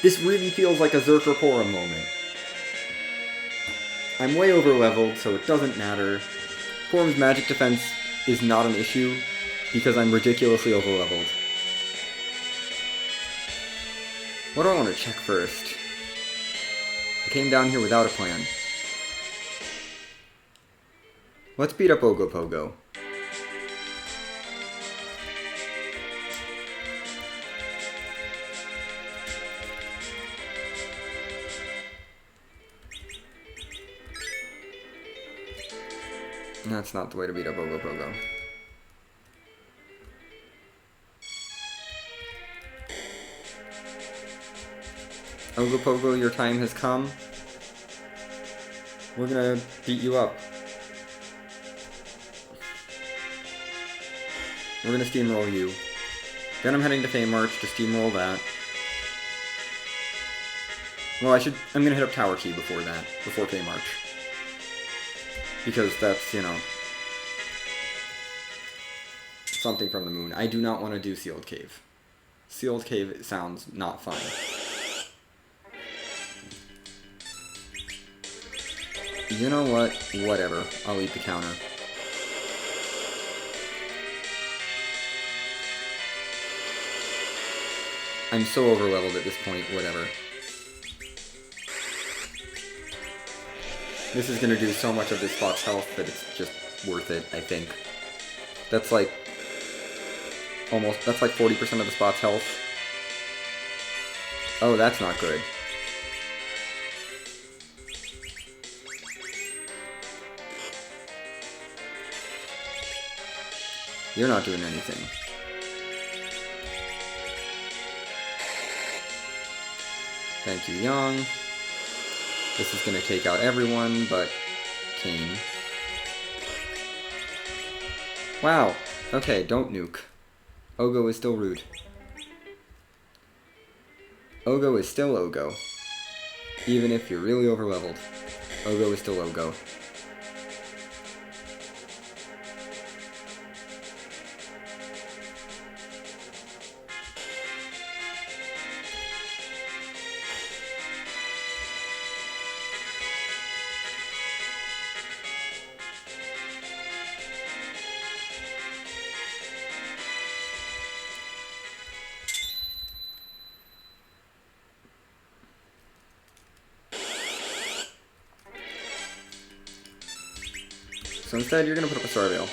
[SPEAKER 1] This really feels like a Zerker Porum moment. I'm way over leveled, so it doesn't matter. Porum's magic defense is not an issue, because I'm ridiculously over leveled. What do I want to check first? I came down here without a plan. Let's beat up Ogopogo. That's not the way to beat up Ogopogo. Ogopogo, your time has come. We're gonna beat you up. We're gonna steamroll you. Then I'm heading to Fame March to steamroll that. Well, I'm gonna hit up Tower Key before that, before Fame March. Because that's, you know, something from the moon. I do not want to do Sealed Cave. Sealed Cave sounds not fun. You know what? Whatever. I'll eat the counter. I'm so overleveled at this point, whatever. This is gonna do so much of this spot's health that it's just worth it, I think. That's like... that's like 40% of the spot's health. Oh, that's not good. You're not doing anything. Thank you, Young. This is gonna take out everyone but Kane. Wow. Okay, don't nuke. Ogo is still rude. Ogo is still Ogo. Even if you're really overleveled. Ogo is still Ogo. So instead, you're going to put up a Starveil.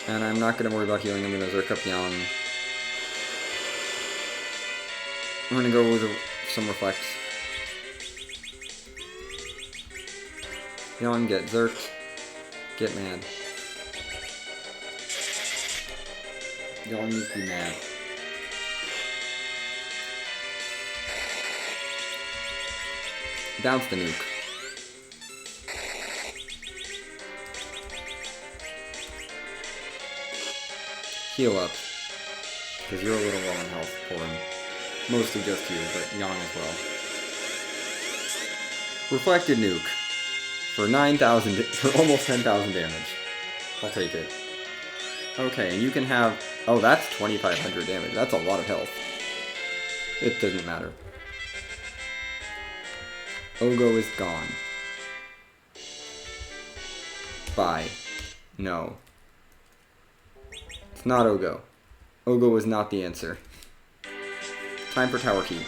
[SPEAKER 1] And I'm not going to worry about healing. I'm going to Zerk up Young. I'm going to go with some Reflect. Young, get Zerked. Get mad. Young needs to be mad. Bounce the nuke. Heal up, because you're a little low on health for him. Mostly just you, but Yang as well. Reflected nuke for 9,000, for almost 10,000 damage. I'll take it. Okay, and you can have, oh, that's 2,500 damage. That's a lot of health. It doesn't matter. Ogo is gone. Bye. No. It's not Ogo. Ogo was not the answer. Time for Tower Key.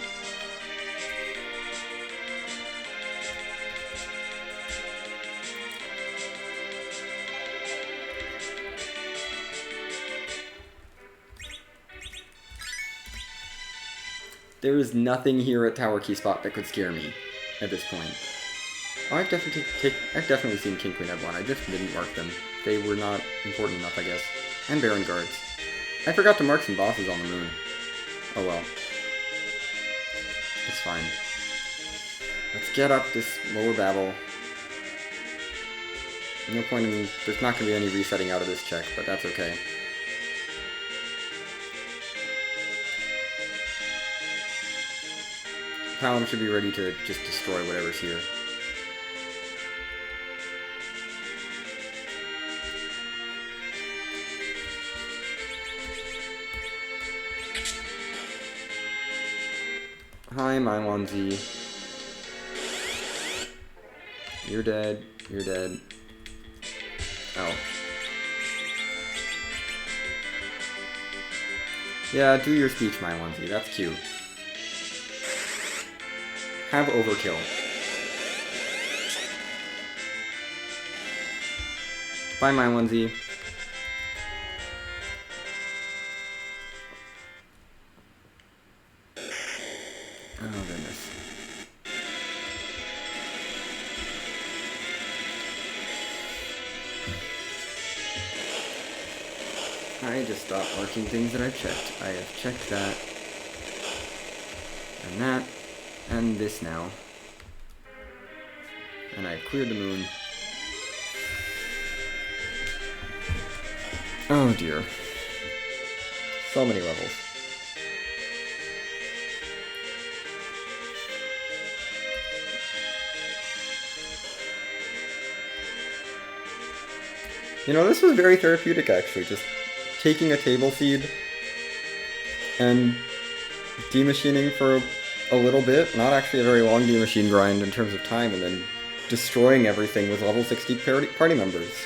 [SPEAKER 1] There is nothing here at Tower Key spot that could scare me at this point. Oh, I've definitely seen King Queen F1. I just didn't mark them. They were not important enough, I guess. And Baron Guards. I forgot to mark some bosses on the moon. Oh well. It's fine. Let's get up this lower babble. No point in... There's not going to be any resetting out of this check, but that's okay. Palom should be ready to just destroy whatever's here. Hi, Mylon-Z. You're dead. You're dead. Oh. Yeah, do your speech, Mylon-Z. That's cute. Have overkill. Bye, Mylon-Z. Oh, goodness. I just stopped marking things that I've checked. I have checked that. And that. And this now. And I've cleared the moon. Oh dear. So many levels.
[SPEAKER 2] This
[SPEAKER 1] was very therapeutic, actually. Just taking a table seed and demachining for a little bit. Not actually a very long demachine grind in terms of time, and then destroying everything with level 60 party members.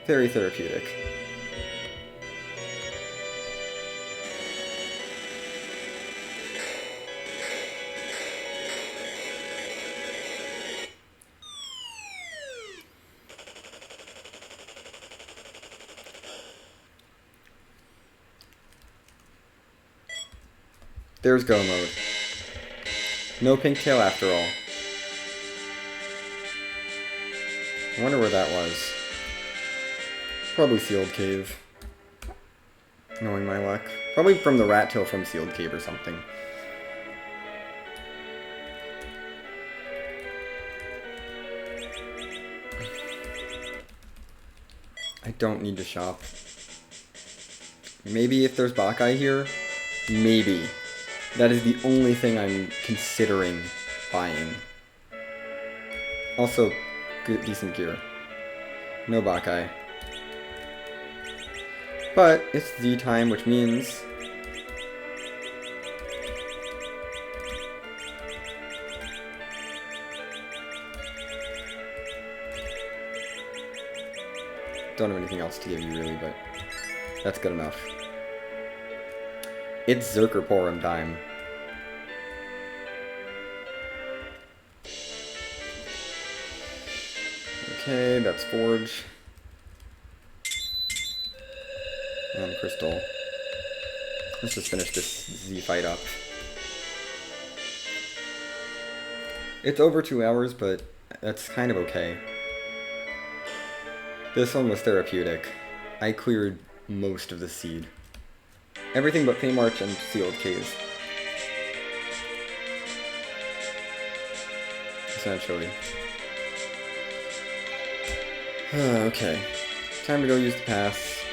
[SPEAKER 1] Very therapeutic. There's go mode. No pink tail after all. I wonder where that was. Probably Sealed Cave. Knowing my luck. Probably from the rat tail from Sealed Cave or something. I don't need to shop. Maybe if there's Bakai here, maybe. That is the only thing I'm considering buying. Also, good, decent gear. No Bakai. But it's Z time, which means... Don't have anything else to give you, really, but that's good enough. It's Zerker Porum time. Okay, that's Forge. And Crystal. Let's just finish this Z fight up. It's over 2 hours, but that's kind of okay. This one was therapeutic. I cleared most of the seed. Everything but Feymarch and Sealed Caves. Essentially. Okay. Time to go use the pass.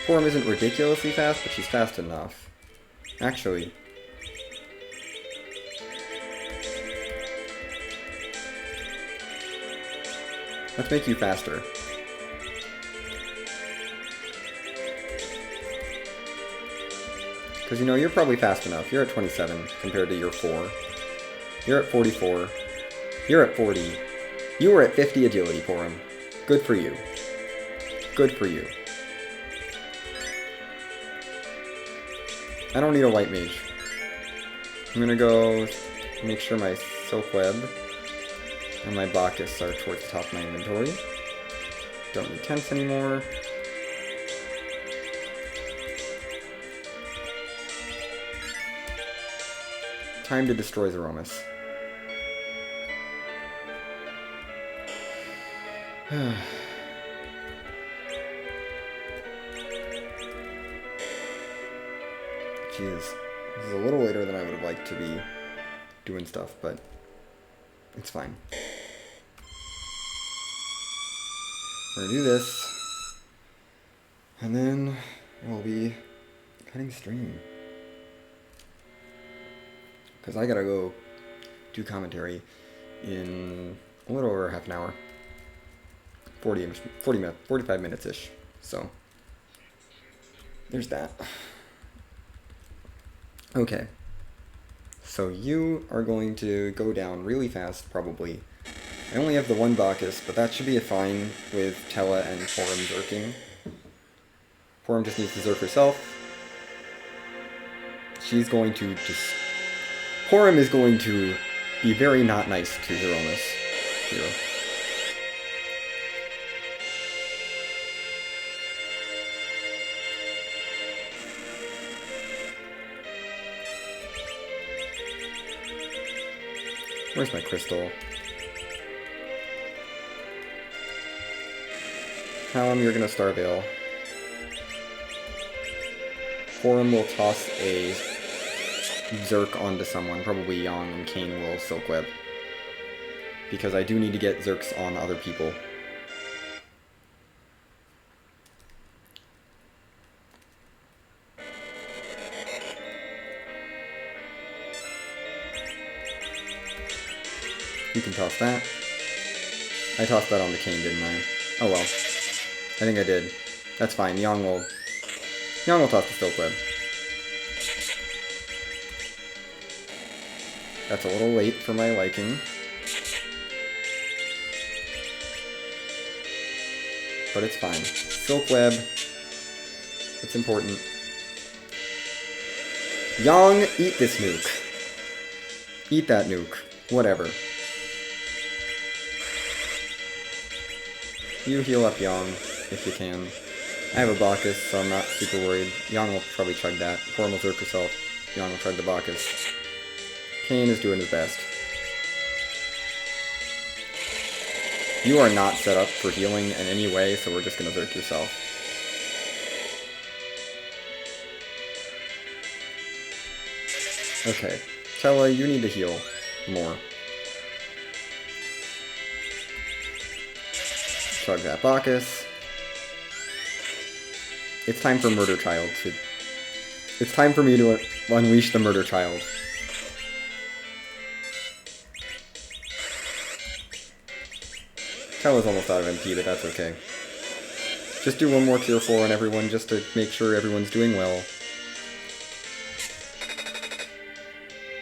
[SPEAKER 1] Forum isn't ridiculously fast, but she's fast enough. Actually. Let's make you faster. Because, you're probably fast enough. You're at 27 compared to your 4. You're at 44. You're at 40. You were at 50 agility, Porum. Good for you. Good for you. I don't need a white mage. I'm gonna go make sure my Silk Web and my Bacchus are towards the top of my inventory. Don't need tents anymore. Time to destroy Zeromus. Jeez. This is a little later than I would have liked to be doing stuff, but it's fine. We're gonna do this, and then we'll be cutting stream. Because I gotta go do commentary in a little over half an hour. 45 minutes-ish. So, there's that. Okay. So you are going to go down really fast, probably. I only have the one Bacchus, but that should be fine with Tella and Porum zerking. Porum just needs to zerk herself. She's going to just... Porum is going to be very not nice to Zeromus here. Where's my crystal? Callum, you're gonna Starveil. Porum will toss a Zerk onto someone, probably Yang, and Kane will Silk Web. Because I do need to get Zerks on other people. You can toss that. I tossed that on the Kane, didn't I? Oh well. I think I did. That's fine. Yang will toss the Silk Web. That's a little late for my liking. But it's fine. Silk Web. It's important. Yang, eat this nuke. Eat that nuke. Whatever. You heal up Yang, if you can. I have a Bacchus, so I'm not super worried. Yang will probably chug that. Porum will zerk herself. Yang will chug the Bacchus. Kane is doing his best. You are not set up for healing in any way, so we're just gonna zerk yourself. Okay. Tella, you need to heal more. Chug that Bacchus. It's time for Murder Child to... It's time for me to unleash the Murder Child. Tella's almost out of MP, but that's okay. Just do one more tier 4 on everyone, just to make sure everyone's doing well.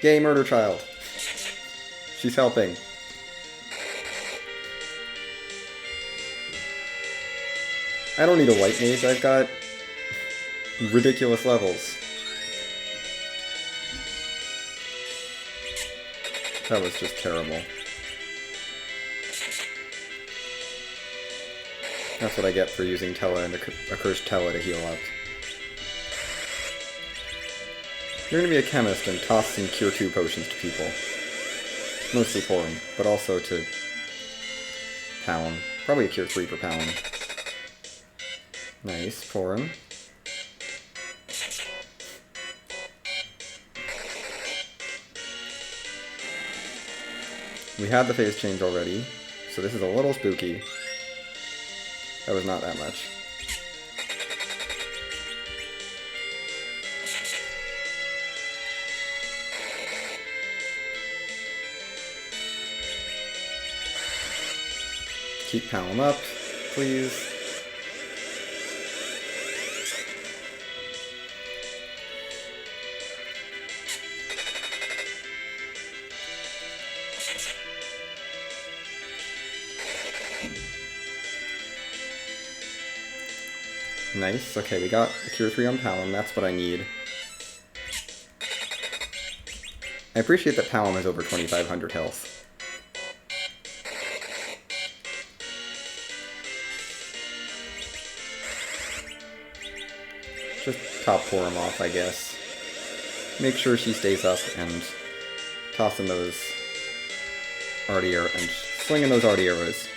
[SPEAKER 1] Yay, Murder Child! She's helping. I don't need a white mage, I've got ridiculous levels. That was just terrible. That's what I get for using Tella and a cursed Tella to heal up. You're gonna be a chemist and toss some Cure 2 potions to people. Mostly Porum, but also to Palom. Probably a Cure 3 for Palom. Nice, Porum. We had the phase change already, so this is a little spooky. That was not that much. Keep Palom up, please. Nice, okay, we got a Cure 3 on Palom, that's what I need. I appreciate that Palom has over 2,500 health. Just top Porum off, I guess. Make sure she stays up and tossing those arty arrows and slinging those arty arrows.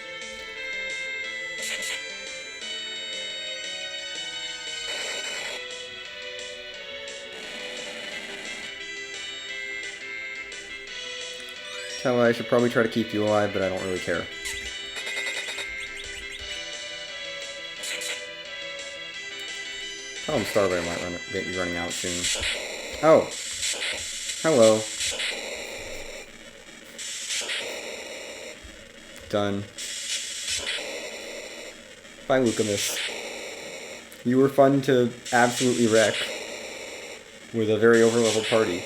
[SPEAKER 1] Tella, I should probably try to keep you alive, but I don't really care. Tell him Starlight might be running out soon. Oh! Hello. Done. Bye, Lucamus. You were fun to absolutely wreck with a very overleveled party.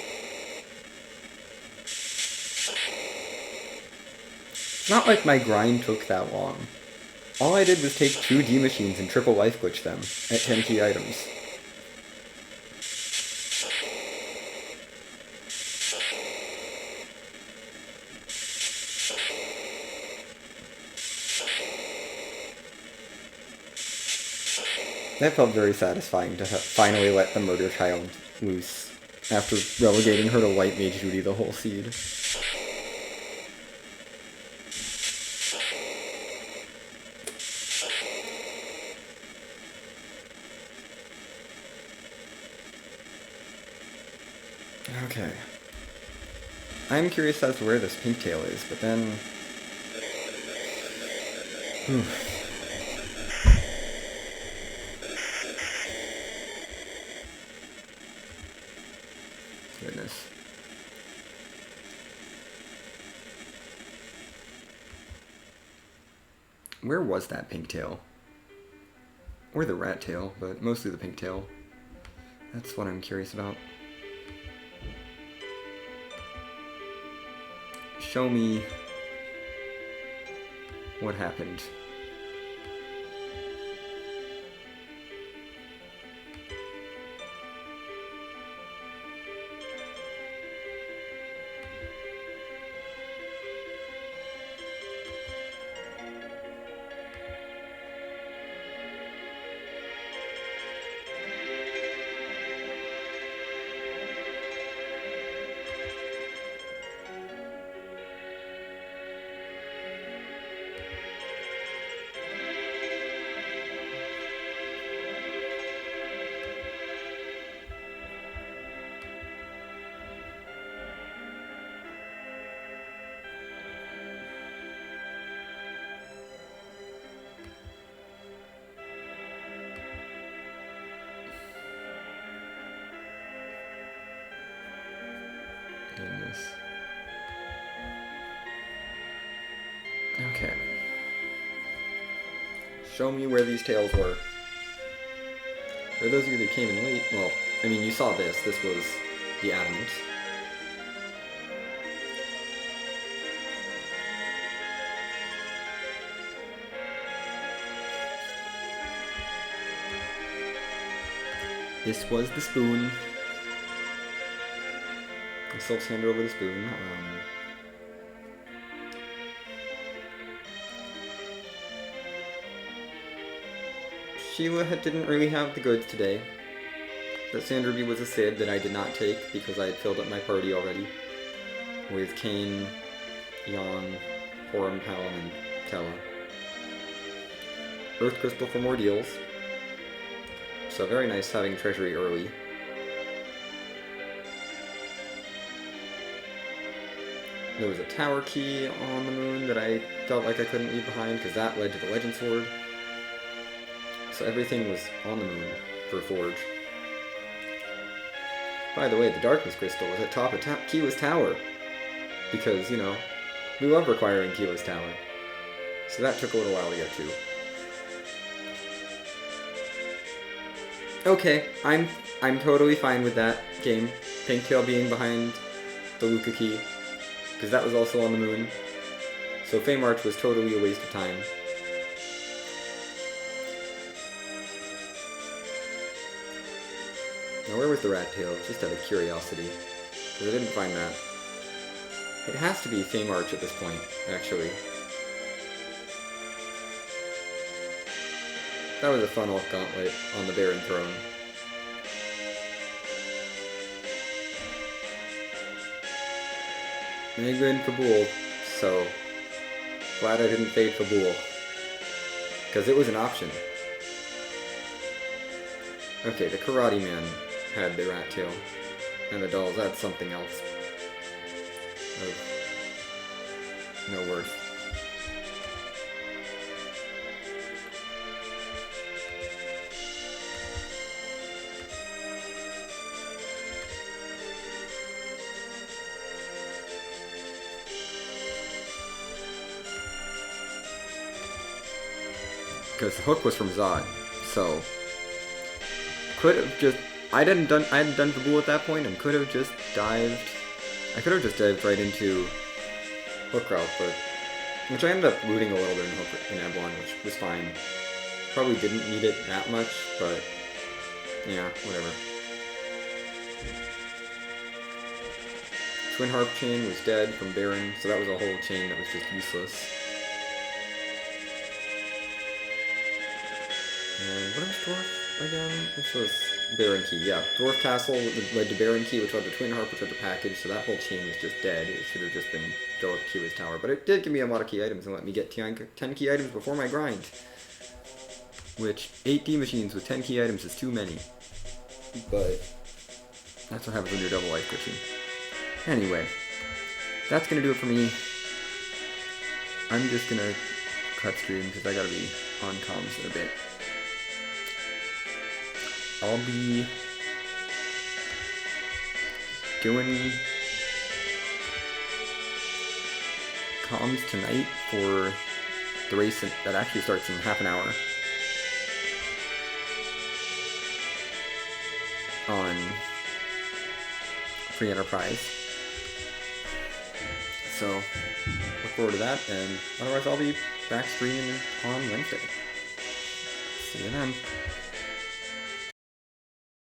[SPEAKER 1] It's not like my grind took that long. All I did was take 2 D machines and triple life glitch them at 10 key items. That felt very satisfying to finally let the murder child loose after relegating her to white mage duty the whole seed. Okay. I'm curious as to where this pigtail is, but then... Goodness. Where was that pigtail? Or the rat tail, but mostly the pigtail. That's what I'm curious about. Show me what happened. Goodness. Okay. Show me where these tails were. For those of you that came in late, well, I mean, you saw this. This was the adamant. This was the spoon. I still hand over the spoon. Sheila didn't really have the goods today. That Sanderby was a Sid that I did not take because I had filled up my party already. With Kane, Yon, Porum, Palom, and Tella. Earth Crystal for more deals. So very nice having Treasury early. There was a tower key on the moon that I felt like I couldn't leave behind because that led to the Legend Sword. So everything was on the moon for Forge. By the way, the Darkness Crystal was at top of Kiwa's Tower. Because, you know, we love requiring Kiwa's Tower. So that took a little while to get to. Okay, I'm totally fine with that game. Pinktail being behind the Luca key. Because that was also on the moon. So Fey March was totally a waste of time. Now where was the rat tail? Just out of curiosity. Because I didn't find that. It has to be Fey March at this point, actually. That was a fun off gauntlet on the Baron Throne. Megwin for Bool, so glad I didn't fade for Bool. Because it was an option. Okay, the Karate Man had the rat tail. And the dolls had something else. no worth. Because the hook was from Zod, so could have just I hadn't done Vabul at that point and could have just dived. I could have just dived right into hook route, but which I ended up looting a little bit in Eblon, which was fine. Probably didn't need it that much, but yeah, whatever. Twin Harp Chain was dead from Baron, so that was a whole chain that was just useless. And what was Dwarf again? This was Baron Key, yeah. Dwarf Castle led to Baron Key, which led to Twin Harp, which led to Package, so that whole chain was just dead. It should have just been go up Kiwa's Tower. But it did give me a lot of key items and let me get 10 key items before my grind. Which, 8 D machines with 10 key items is too many. But that's what happens when you're double life glitching. Anyway, that's gonna do it for me. I'm just gonna cut stream because I gotta be on comms in a bit. I'll be doing comms tonight for the race that actually starts in half an hour on Free Enterprise. So, look forward to that, and otherwise I'll be back streaming on Wednesday. See you then.